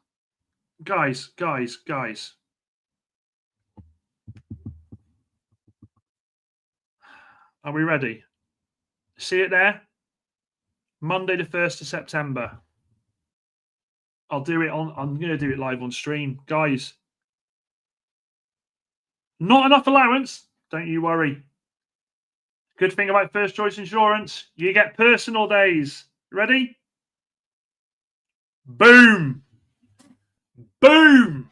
Are we ready? See it there? Monday the 1st of September. I'm going to do it live on stream. Guys, not enough allowance. Don't you worry. Good thing about First Choice Insurance, you get personal days. Ready? Boom. Boom.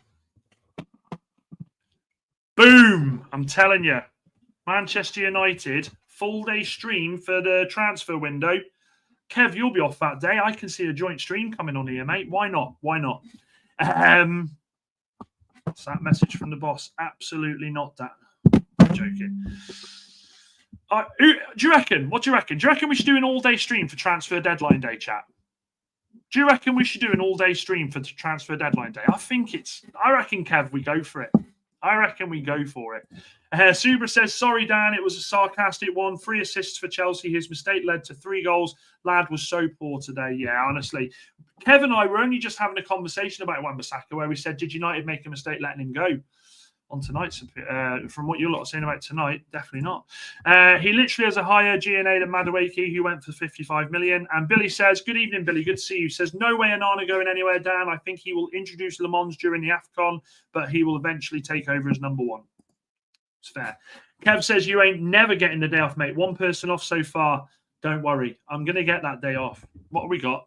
Boom. I'm telling you. Manchester United, full day stream for the transfer window. Kev, you'll be off that day. I can see a joint stream coming on here, mate. Why not? What's that message from the boss? Absolutely not, Dan. I'm joking. Do you reckon? What do you reckon? Do you reckon we should do an all-day stream for transfer deadline day, chat? Do you reckon we should do an all-day stream for transfer deadline day? I reckon, Kev, we go for it. I reckon we go for it. Subra says, sorry, Dan, it was a sarcastic one. 3 assists for Chelsea. His mistake led to 3 goals. Lad was so poor today. Yeah, honestly. Kev and I were only just having a conversation about Wan-Bissaka where we said, did United make a mistake letting him go? On tonight's, from what you're lot saying about tonight, definitely not. He literally has a higher GNA than Madueke, who went for 55 million. And Billy says, good evening, Billy. Good to see you. Says, no way Onana going anywhere, Dan. I think he will introduce Le Mans during the AFCON, but he will eventually take over as number 1. It's fair. Kev says, you ain't never getting the day off, mate. 1 person off so far. Don't worry. I'm going to get that day off. What have we got?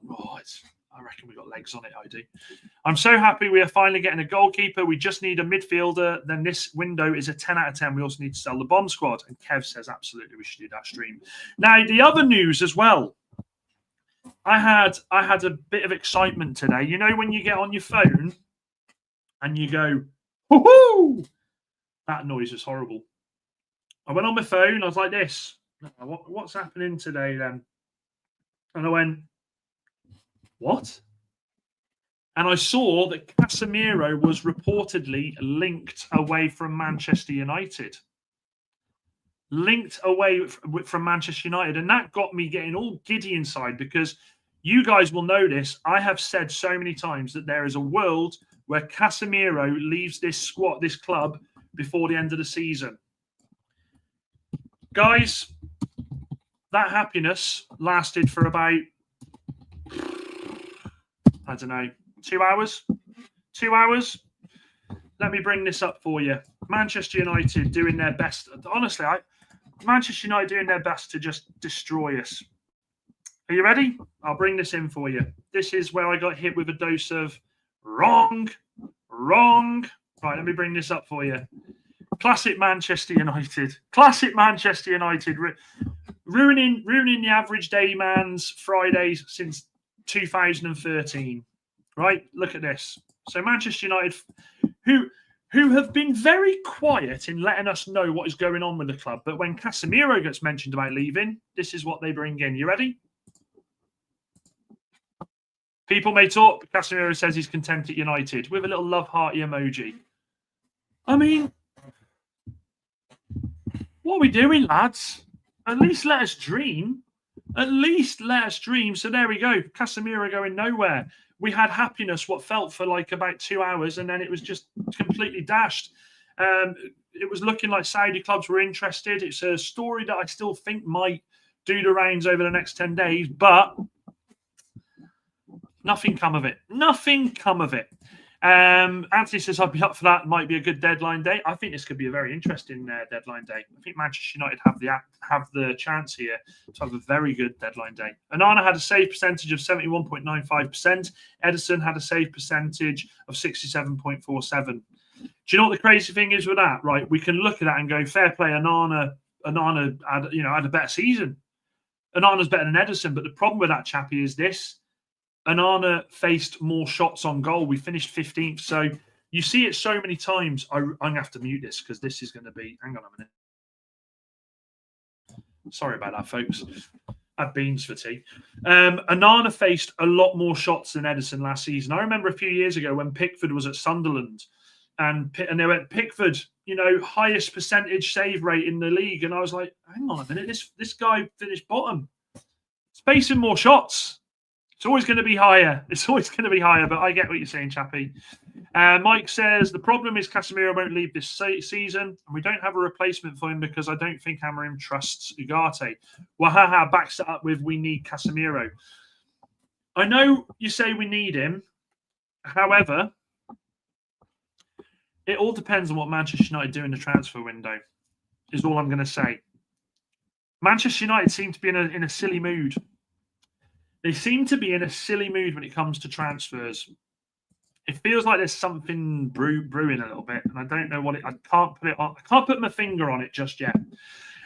I reckon we got legs on it, I do. I'm so happy we are finally getting a goalkeeper. We just need a midfielder. Then this window is a 10 out of 10. We also need to sell the bomb squad. And Kev says, absolutely, we should do that stream. Now, the other news as well. I had a bit of excitement today. You know when you get on your phone and you go, woohoo! That noise was horrible. I went on my phone. I was like this. What's happening today then? And I went, what? And I saw that Casemiro was reportedly linked away from Manchester United. Linked away from Manchester United. And that got me getting all giddy inside because you guys will know this. I have said so many times that there is a world where Casemiro leaves this club before the end of the season. Guys, that happiness lasted for about, I don't know, 2 hours? 2 hours? Let me bring this up for you. Manchester United doing their best. Honestly, Manchester United doing their best to just destroy us. Are you ready? I'll bring this in for you. This is where I got hit with a dose of wrong. Right, let me bring this up for you. Classic Manchester United. Ruining the average day man's Fridays since 2013. Right? Look at this. So Manchester United, who have been very quiet in letting us know what is going on with the club, but when Casemiro gets mentioned about leaving, this is what they bring in. You ready? People may talk, but Casemiro says he's content at United with a little love hearty emoji. I mean, what are we doing, lads? At least let us dream. So there we go. Casemiro going nowhere. We had happiness, what felt for like about 2 hours, and then it was just completely dashed. it was looking like Saudi clubs were interested. It's a story that I still think might do the rounds over the next 10 days, but nothing come of it. Nothing come of it. Anthony says I'd be up for that. Might be a good deadline day. I think this could be a very interesting deadline day. I think Manchester United have the chance here to have a very good deadline day. Onana had a save percentage of 71.95%. Ederson had a save percentage of 67.47%. Do you know what the crazy thing is with that? Right, we can look at that and go, fair play. Onana had a better season. Onana's better than Ederson, but the problem with that, Chappie, is this. Onana faced more shots on goal. We finished 15th. So you see it so many times. I'm going to have to mute this because this is going to be... Hang on a minute. Sorry about that, folks. I had beans for tea. Onana faced a lot more shots than Ederson last season. I remember a few years ago when Pickford was at Sunderland and they went, Pickford, highest percentage save rate in the league. And I was like, hang on a minute. This guy finished bottom. It's facing more shots. It's always going to be higher. It's always going to be higher, but I get what you're saying, Chappie. Mike says, the problem is Casemiro won't leave this season, and we don't have a replacement for him because I don't think Amorim trusts Ugarte. Wahaha backs it up with, we need Casemiro. I know you say we need him. However, it all depends on what Manchester United do in the transfer window, is all I'm going to say. Manchester United seem to be in a silly mood. They seem to be in a silly mood when it comes to transfers. It feels like there's something brewing a little bit, and I don't know what it. I can't put it on. I can't put my finger on it just yet.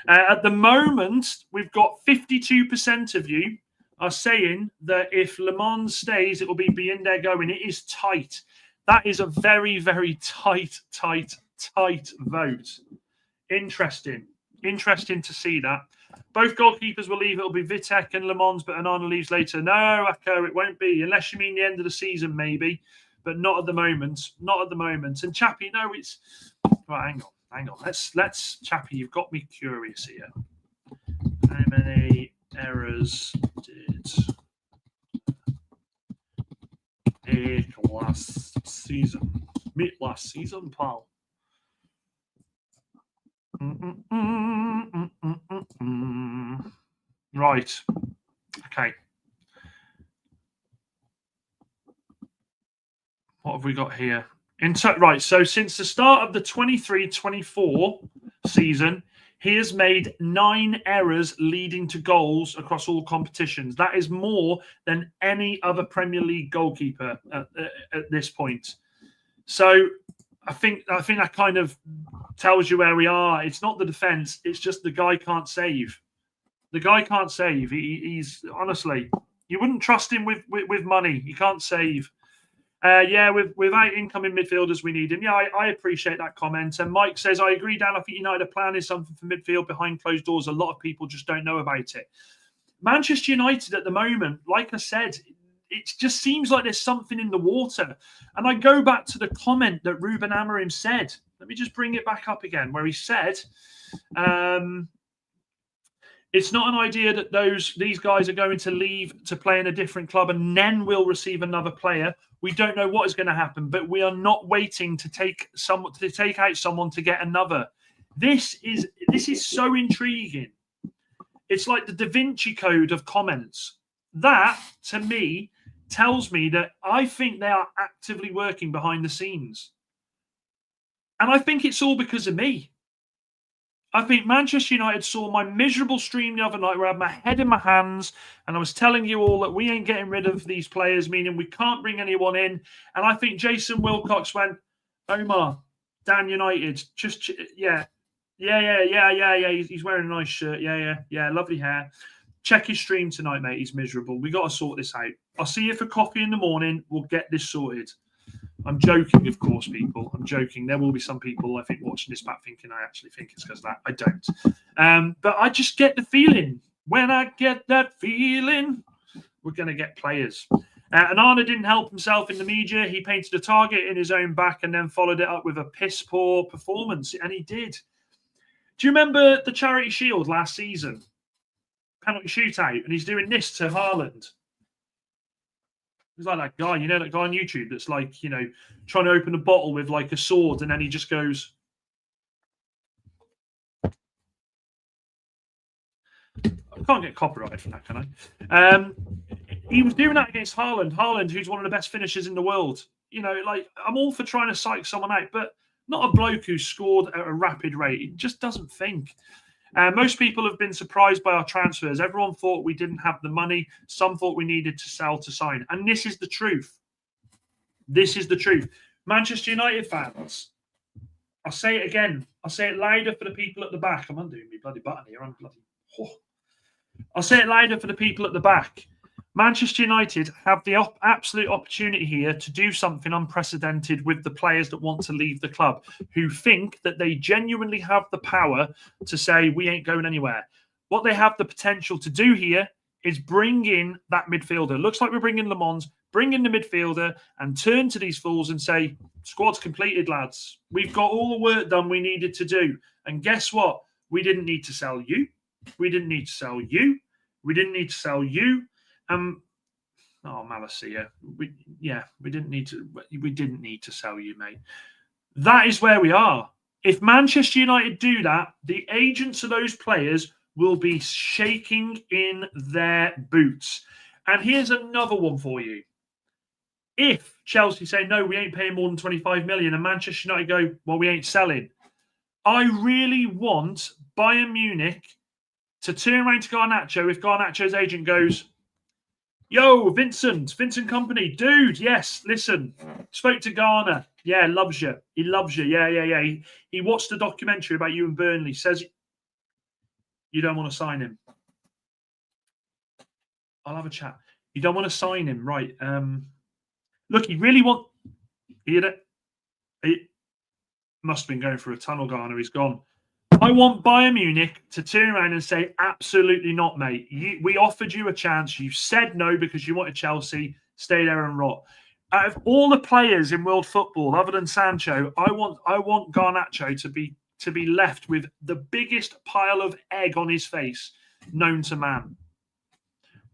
At the moment, we've got 52% of you are saying that if Lammens stays, it will be in there going. It is tight. That is a very, very tight vote. Interesting to see that. Both goalkeepers will leave. It'll be Vitek and Lammens, but Onana leaves later. No, Echo, it won't be. Unless you mean the end of the season, maybe. But not at the moment. Not at the moment. And Chappie, no, it's... Right, hang on. Let's Chappie, you've got me curious here. How many errors did last season? Last season, pal. Right. Okay. What have we got here? Right. So since the start of the 23-24 season, he has made 9 errors leading to goals across all competitions. That is more than any other Premier League goalkeeper at this point. So I think that kind of tells you where we are. It's not the defense. It's just the guy can't save. The guy can't save. He's honestly, you wouldn't trust him with money. He can't save. Without incoming midfielders, we need him. Yeah, I appreciate that comment. And Mike says, I agree, Dan. I think United plan is something for midfield behind closed doors. A lot of people just don't know about it. Manchester United at the moment, like I said, it just seems like there's something in the water. And I go back to the comment that Ruben Amorim said. Let me just bring it back up again, where he said, it's not an idea that these guys are going to leave to play in a different club and then we'll receive another player. We don't know what is going to happen, but we are not waiting to take out someone to get another. This is so intriguing. It's like the Da Vinci Code of comments. That, to me, tells me that I think they are actively working behind the scenes. And I think it's all because of me. I think Manchester United saw my miserable stream the other night where I had my head in my hands and I was telling you all that we ain't getting rid of these players, meaning we can't bring anyone in. And I think Jason Wilcox went, Omar, Dan United, just, yeah. He's wearing a nice shirt. Yeah. Lovely hair. Check his stream tonight, mate. He's miserable. We got to sort this out. I'll see you for coffee in the morning. We'll get this sorted. I'm joking, of course, people. I'm joking. There will be some people, I think, watching this back thinking I actually think it's because of that. I don't. But I just get the feeling. When I get that feeling, we're going to get players. Onana didn't help himself in the media. He painted a target in his own back and then followed it up with a piss-poor performance. And he did. Do you remember the Charity Shield last season? Penalty shootout. And he's doing this to Haaland. He's like that guy, that guy on YouTube that's like, trying to open a bottle with like a sword and then he just goes. Can't get copyrighted for that, can I? He was doing that against Haaland. Haaland, who's one of the best finishers in the world. You know, like, I'm all for trying to psych someone out, but not a bloke who scored at a rapid rate. He just doesn't think. Most people have been surprised by our transfers. Everyone thought we didn't have the money. Some thought we needed to sell to sign. And this is the truth. This is the truth. Manchester United fans, I'll say it again. I'll say it louder for the people at the back. I'm undoing my bloody button here. I'll say it louder for the people at the back. Manchester United have the absolute opportunity here to do something unprecedented with the players that want to leave the club, who think that they genuinely have the power to say, we ain't going anywhere. What they have the potential to do here is bring in that midfielder. Looks like we're bringing Lammens, bring in the midfielder and turn to these fools and say, squad's completed, lads. We've got all the work done we needed to do. And guess what? We didn't need to sell you. We didn't need to sell you. We didn't need to sell you. Malacia. We didn't need to sell you, mate. That is where we are. If Manchester United do that, the agents of those players will be shaking in their boots. And here's another one for you. If Chelsea say, no, we ain't paying more than 25 million, and Manchester United go, well, we ain't selling. I really want Bayern Munich to turn around to Garnacho if Garnacho's agent goes, yo, Vincent Company, dude, yes, listen, spoke to Garner. Yeah, loves you. He loves you. Yeah. He watched the documentary about you and Burnley. Says you don't want to sign him. I'll have a chat. You don't want to sign him, right? Look, he really he must have been going through a tunnel, Garner. He's gone. I want Bayern Munich to turn around and say, absolutely not, mate. We offered you a chance. You said no because you wanted Chelsea. Stay there and rot. Out of all the players in world football, other than Sancho, I want Garnacho to be left with the biggest pile of egg on his face known to man.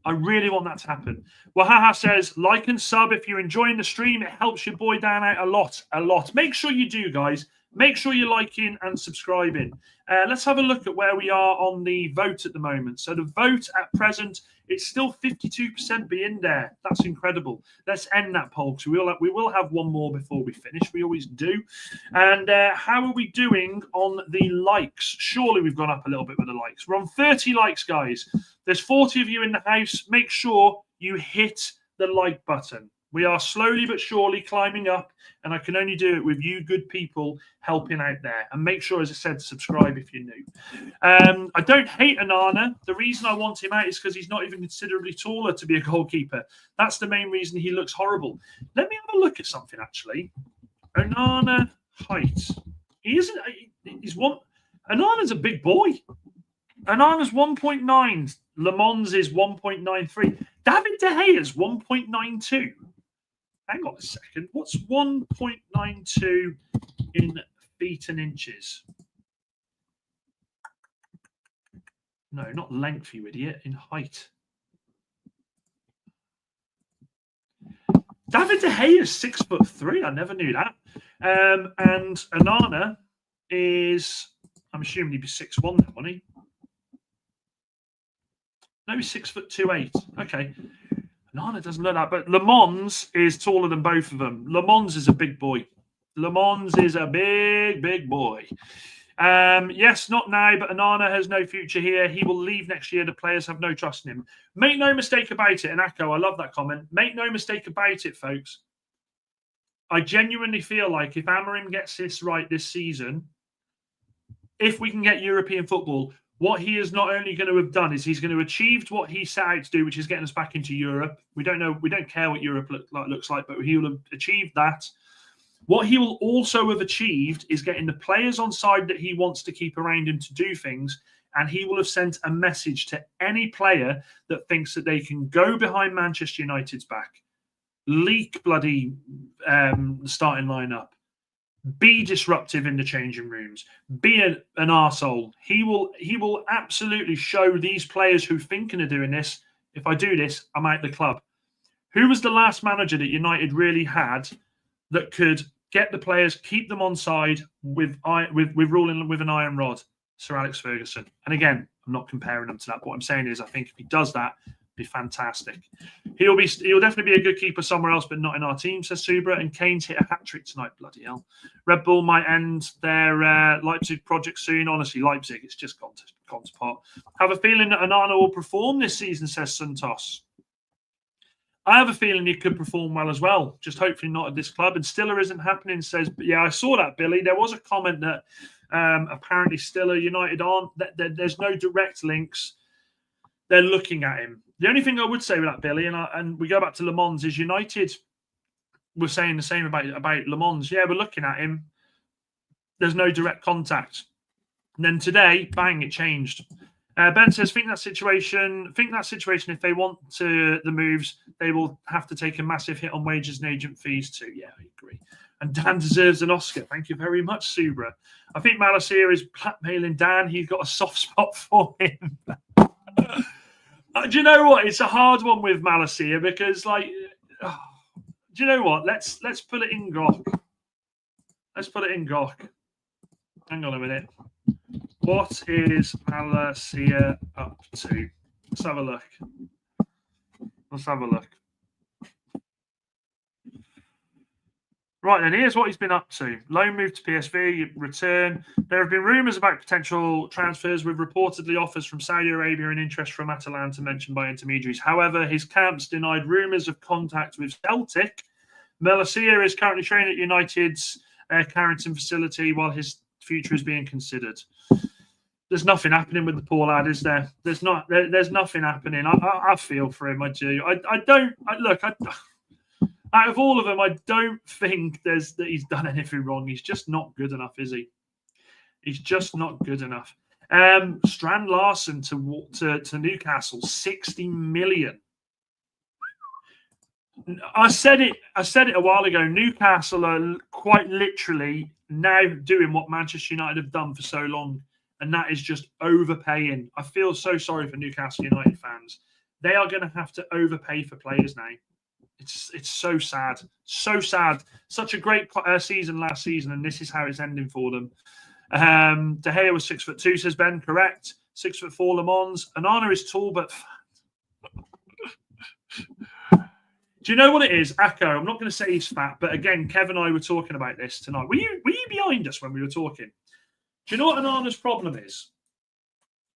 I really want that to happen. Wahaha says, like and sub if you're enjoying the stream. It helps your boy Dan out a lot. Make sure you do, guys. Make sure you're liking and subscribing. Let's have a look at where we are on the vote at the moment. So the vote at present, it's still 52% being there. That's incredible. Let's end that poll because we will have one more before we finish. We always do. And how are we doing on the likes? Surely we've gone up a little bit with the likes. We're on 30 likes, guys. There's 40 of you in the house. Make sure you hit the like button. We are slowly but surely climbing up, and I can only do it with you good people helping out there. And make sure, as I said, subscribe if you're new. I don't hate Onana. The reason I want him out is because he's not even considerably taller to be a goalkeeper. That's the main reason he looks horrible. Let me have a look at something, actually. Onana height. He isn't. He's one. Onana's a big boy. Onana's 1.9. Lammens is 1.93. David De Gea's 1.92. Hang on a second. What's 1.92 in feet and inches? No, not length, you idiot. In height. David De Gea is 6'3". I never knew that. And Onana is, I'm assuming he'd be 6'1", wouldn't he? No, he's 6'2", 8". Okay. Onana doesn't look that, but Lammens is taller than both of them. Lammens is a big boy. Lammens is a big boy. Yes, not now, but Onana has no future here. He will leave next year. The players have no trust in him. Make no mistake about it. And Akko, I love that comment. Make no mistake about it, folks. I genuinely feel like if Amorim gets this right this season, if we can get European football, what he is not only going to have done is he's going to have achieved what he set out to do, which is getting us back into Europe. We don't know. We don't care what Europe looks like, but he will have achieved that. What he will also have achieved is getting the players on side that he wants to keep around him to do things. And he will have sent a message to any player that thinks that they can go behind Manchester United's back, leak bloody starting lineup, be disruptive in the changing rooms, be an arsehole. He will absolutely show these players who thinking of doing this, if I do this, I'm out the club. Who was the last manager that United really had that could get the players, keep them on side with ruling with an iron rod? Sir Alex Ferguson. And again, I'm not comparing him to that. But what I'm saying is I think if he does that, it'd be fantastic. He'll definitely be a good keeper somewhere else, but not in our team, says Subra. And Kane's hit a hat-trick tonight, bloody hell. Red Bull might end their Leipzig project soon. Honestly, Leipzig, it's just gone to pot. Have a feeling that Onana will perform this season, says Santos. I have a feeling he could perform well as well, just hopefully not at this club. And Stiller isn't happening, says, yeah, I saw that, Billy. There was a comment that apparently Stiller United aren't, there's no direct links. They're looking at him. The only thing I would say with that, Billy, and we go back to Le Mans, is United were saying the same about Le Mans. Yeah, we're looking at him. There's no direct contact. And then today, bang, it changed. Ben says, think that situation, if they want the moves, they will have to take a massive hit on wages and agent fees too. Yeah, I agree. And Dan deserves an Oscar. Thank you very much, Subra. I think Malacia is blackmailing Dan. He's got a soft spot for him. Do you know what? It's a hard one with Malacia because, like, do you know what? Let's put it in Gok. Let's put it in Gok. Hang on a minute. What is Malacia up to? Let's have a look. Right then, here's what he's been up to. Loan move to PSV, return. There have been rumours about potential transfers with reportedly offers from Saudi Arabia and interest from Atalanta mentioned by intermediaries. However, his camps denied rumours of contact with Celtic. Malacia is currently training at United's Carrington facility while his future is being considered. There's nothing happening with the poor lad, is there? There's nothing happening. I feel for him. I do. Out of all of them, I don't think that he's done anything wrong. He's just not good enough, is he? He's just not good enough. Strand Larsen to Newcastle, 60 million. I said it a while ago. Newcastle are quite literally now doing what Manchester United have done for so long, and that is just overpaying. I feel so sorry for Newcastle United fans. They are going to have to overpay for players now. It's so sad. So sad. Such a great season last season, and this is how it's ending for them. De Gea was 6'2", says Ben. Correct. 6'4", Le Mans. Onana is tall, but do you know what it is? Akko, I'm not going to say he's fat, but again, Kev and I were talking about this tonight. Were you behind us when we were talking? Do you know what Onana's problem is?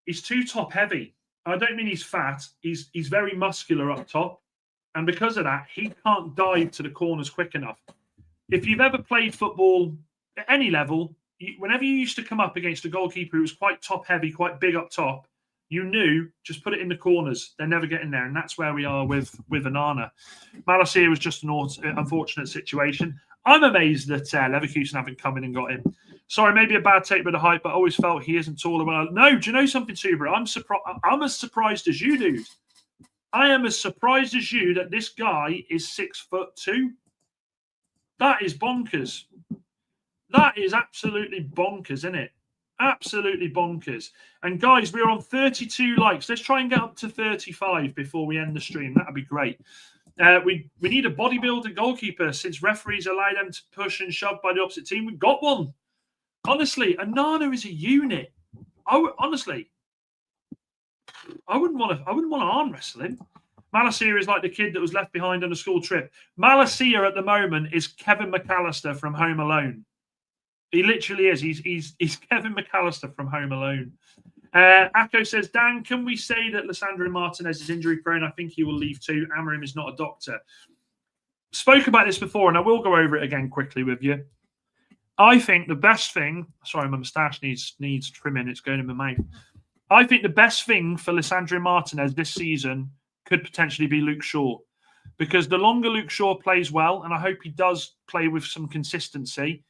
He's too top heavy. I don't mean he's fat. He's very muscular up top. And because of that, he can't dive to the corners quick enough. If you've ever played football at any level, whenever you used to come up against a goalkeeper who was quite top heavy, quite big up top, you knew just put it in the corners. They're never getting there. And that's where we are with Onana. Malacia was just an unfortunate situation. I'm amazed that Leverkusen haven't come in and got him. Sorry, maybe a bad take with the hype, but I always felt he isn't taller. No, do you know something, Subra? I'm as surprised as you, dude. I am as surprised as you that this guy is 6'2". That is bonkers. That is absolutely bonkers, isn't it? Absolutely bonkers. And guys, we're on 32 likes. Let's try and get up to 35 before we end the stream. That'd be great. We need a bodybuilder goalkeeper since referees allow them to push and shove by the opposite team. We've got one. Honestly, Onana is a unit. Honestly. I wouldn't want to arm wrestle him. Malacia is like the kid that was left behind on a school trip. Malacia at the moment is Kevin McAllister from Home Alone. He literally is. He's Kevin McAllister from Home Alone. Akko says, Dan, can we say that Lisandro Martinez is injury prone? I think he will leave too. Amorim is not a doctor. Spoke about this before, and I will go over it again quickly with you. I think the best thing. Sorry, my moustache needs trimming. It's going in my mouth. I think the best thing for Lisandro Martinez this season could potentially be Luke Shaw. Because the longer Luke Shaw plays well, and I hope he does play with some consistency,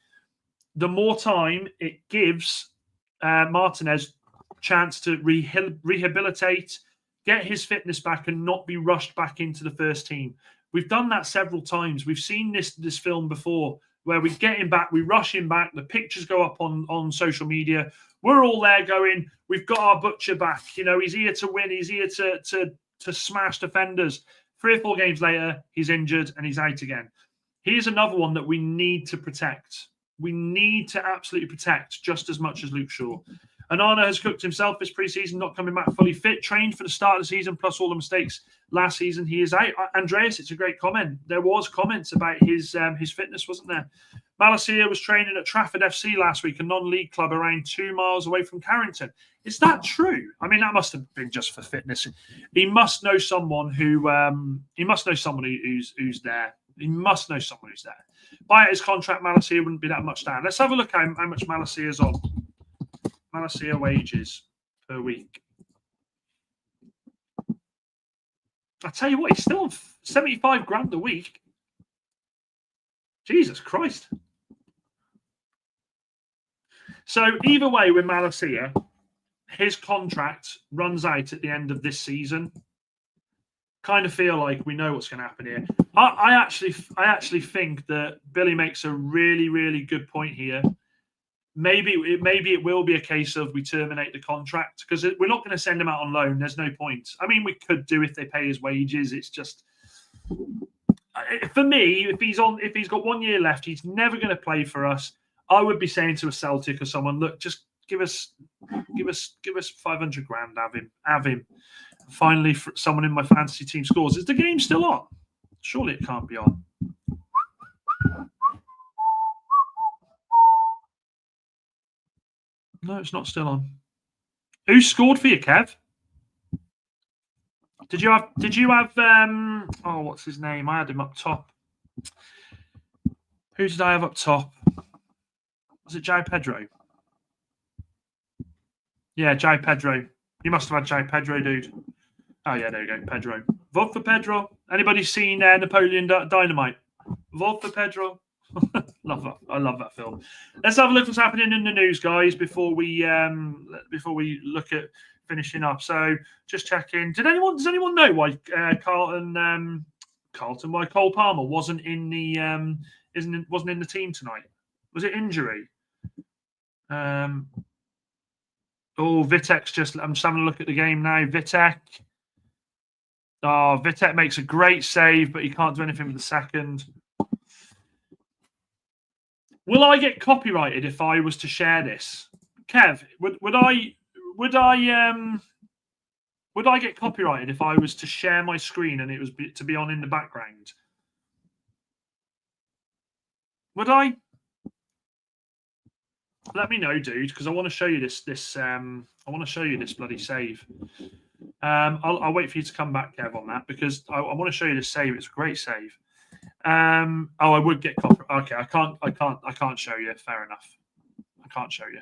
the more time it gives Martinez chance to rehabilitate, get his fitness back, and not be rushed back into the first team. We've done that several times. We've seen this film before where we get him back, we rush him back, the pictures go up on social media. We're all there going, we've got our butcher back. You know, he's here to win. He's here to smash defenders. 3 or 4 games later, he's injured and he's out again. Here's another one that we need to protect. We need to absolutely protect just as much as Luke Shaw. Onana has cooked himself this preseason, not coming back fully fit, trained for the start of the season, plus all the mistakes last season. He is out. Andreas, it's a great comment. There was comments about his fitness, wasn't there? Malacia was training at Trafford FC last week, a non-league club around 2 miles away from Carrington. Is that true? I mean, that must have been just for fitness. He must know someone who's there. He must know someone who's there. By his contract, Malacia wouldn't be that much down. Let's have a look how much Malacia is on. Malacia wages per week. I tell you what, he's still on 75 grand a week. Jesus Christ. So either way with Malacia, his contract runs out at the end of this season. Kind of feel like we know what's going to happen here. I actually think that Billy makes a really, really good point here. Maybe it will be a case of we terminate the contract because we're not going to send him out on loan. There's no point. I mean, we could do if they pay his wages. It's just for me, if he's got 1 year left, he's never going to play for us. I would be saying to a Celtic or someone, look, just give us 500 grand. Have him. Finally, someone in my fantasy team scores. Is the game still on? Surely it can't be on. No, it's not still on. Who scored for you, Kev? Did you have oh, what's his name? I had him up top. Who did I have up top? Was it Jai Pedro? Yeah, Jai Pedro. You must have had Jai Pedro, dude. Oh yeah, there you go, Pedro. Vote for Pedro. Anybody seen Napoleon Dynamite? Vote for Pedro. Love that. I love that film. Let's have a look what's happening in the news, guys, before we look at finishing up. So just checking. Does anyone know why why Cole Palmer wasn't in the wasn't in the team tonight? Was it injury? Vitek's just. I'm just having a look at the game now. Vitek. Oh, Vitek makes a great save, but he can't do anything with the second. Will I get copyrighted if I was to share this? Kev, would I get copyrighted if I was to share my screen and it was to be on in the background? Would I? Let me know, dude, because I want to show you this. I want to show you this bloody save. I'll wait for you to come back, Kev, on that because I want to show you this save. It's a great save. I would get copyright. Okay, I can't show you. Fair enough. I can't show you.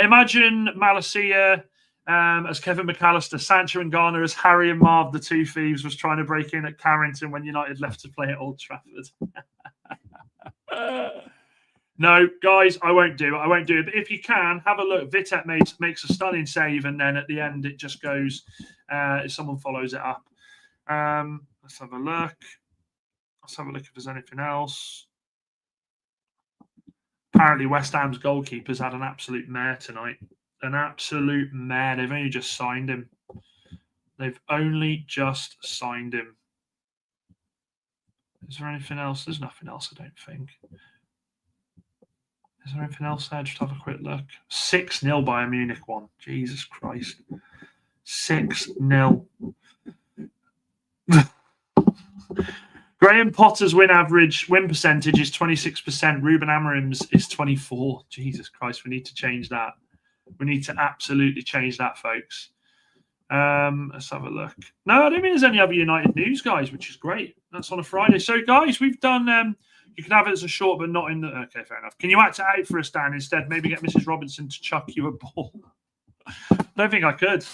Imagine Malacia as Kevin McAllister, Sancho and Garner as Harry and Marv, the two thieves, was trying to break in at Carrington when United left to play at Old Trafford. No, guys, I won't do it. But if you can, have a look. Vitek makes a stunning save, and then at the end it just goes. If someone follows it up, let's have a look. Let's have a look if there's anything else. Apparently, West Ham's goalkeeper's had an absolute mare tonight. An absolute mare. They've only just signed him. Is there anything else? There's nothing else, I don't think. Is there anything else there? Just have a quick look. 6-0 Bayern Munich won. Jesus Christ. 6-0. Graham Potter's win percentage is 26%. Ruben Amorim's is 24%. Jesus Christ, we need to change that. We need to absolutely change that, folks. Let's have a look. No, I don't think there's any other United news, guys, which is great. That's on a Friday. So, guys, we've done... you can have it as a short, but not in the... Okay, fair enough. Can you act it out for us, Dan, instead? Maybe get Mrs. Robinson to chuck you a ball. I don't think I could.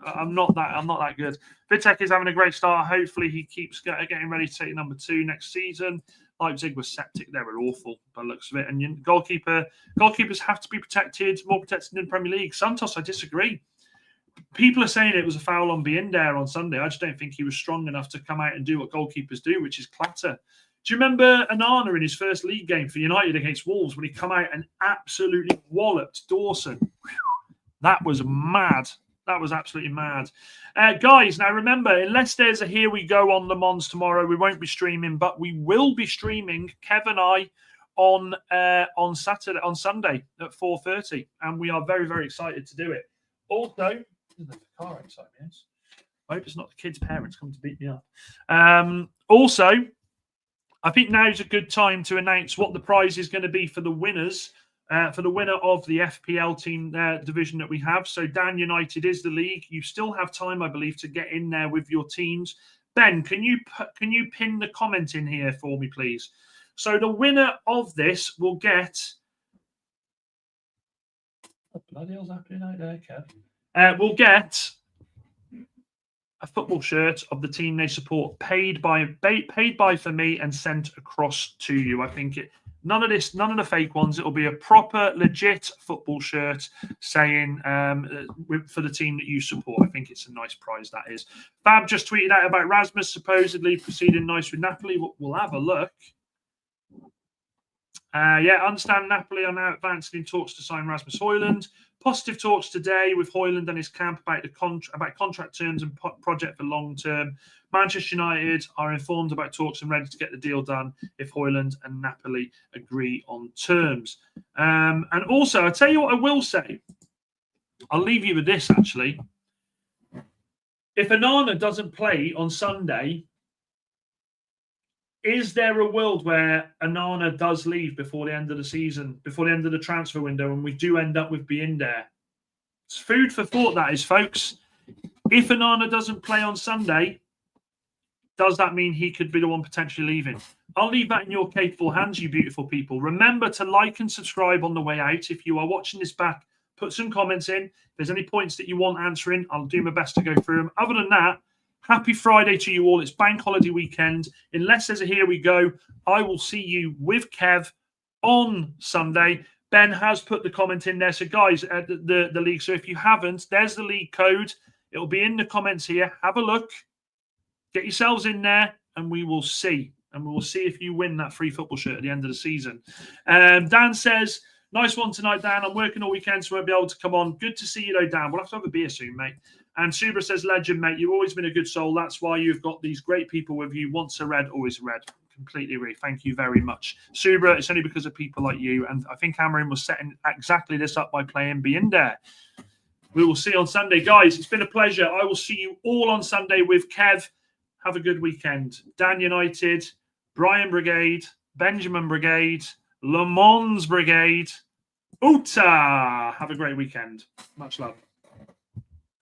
I'm not that good. Vitek is having a great start. Hopefully, he keeps getting ready to take number 2 next season. Leipzig was septic. They were awful by the looks of it. And goalkeepers have to be protected, more protected in the Premier League. Santos, I disagree. People are saying it was a foul on Binder on Sunday. I just don't think he was strong enough to come out and do what goalkeepers do, which is clatter. Do you remember Onana in his first league game for United against Wolves when he come out and absolutely walloped Dawson? That was mad. That was absolutely mad. Guys, now remember, unless there's a Here We Go on Le Mans tomorrow, we won't be streaming, but we will be streaming, Kev and I, on Sunday at 4:30, and we are very, very excited to do it. Also, there's a car outside me. I hope it's not the kids' parents coming to beat me up. Also, I think now is a good time to announce what the prize is going to be for the winners. For the winner of the FPL team division that we have. So Dan United is the league. You still have time, I believe, to get in there with your teams. Ben, can you pin the comment in here for me, please? So the winner of this will get... What bloody hell's happening out there, Kev? Will get a football shirt of the team they support, paid by for me and sent across to you. I think none of the fake ones. It'll be a proper, legit football shirt saying for the team that you support. I think it's a nice prize, that is. Fab just tweeted out about Rasmus supposedly proceeding nice with Napoli. We'll have a look. Understand Napoli are now advancing in talks to sign Rasmus Højlund. Positive talks today with Højlund and his camp about contract terms and project for long term. Manchester United are informed about talks and ready to get the deal done if Højlund and Napoli agree on terms. And also, I'll tell you what I will say. I'll leave you with this, actually. If Onana doesn't play on Sunday, is there a world where Onana does leave before the end of the season, before the end of the transfer window, and we do end up with being there? It's food for thought, that is, folks. If Onana doesn't play on Sunday, does that mean he could be the one potentially leaving? I'll leave that in your capable hands, you beautiful people. Remember to like and subscribe on the way out. If you are watching this back, put some comments in. If there's any points that you want answering, I'll do my best to go through them. Other than that, happy Friday to you all. It's bank holiday weekend. Unless there's a here we go, I will see you with Kev on Sunday. Ben has put the comment in there. So, guys, the league. So, if you haven't, there's the league code. It'll be in the comments here. Have a look. Get yourselves in there, and we will see. And we will see if you win that free football shirt at the end of the season. Dan says, nice one tonight, Dan. I'm working all weekend, so I won't be able to come on. Good to see you, though, Dan. We'll have to have a beer soon, mate. And Subra says, legend, mate. You've always been a good soul. That's why you've got these great people with you. Once a red, always a red. Completely agree. Thank you very much. Subra, it's only because of people like you. And I think Amarin was setting exactly this up by playing Be In There. We will see you on Sunday. Guys, it's been a pleasure. I will see you all on Sunday with Kev. Have a good weekend. Dan United, Brian Brigade, Benjamin Brigade, Le Mans Brigade, Uta. Have a great weekend. Much love.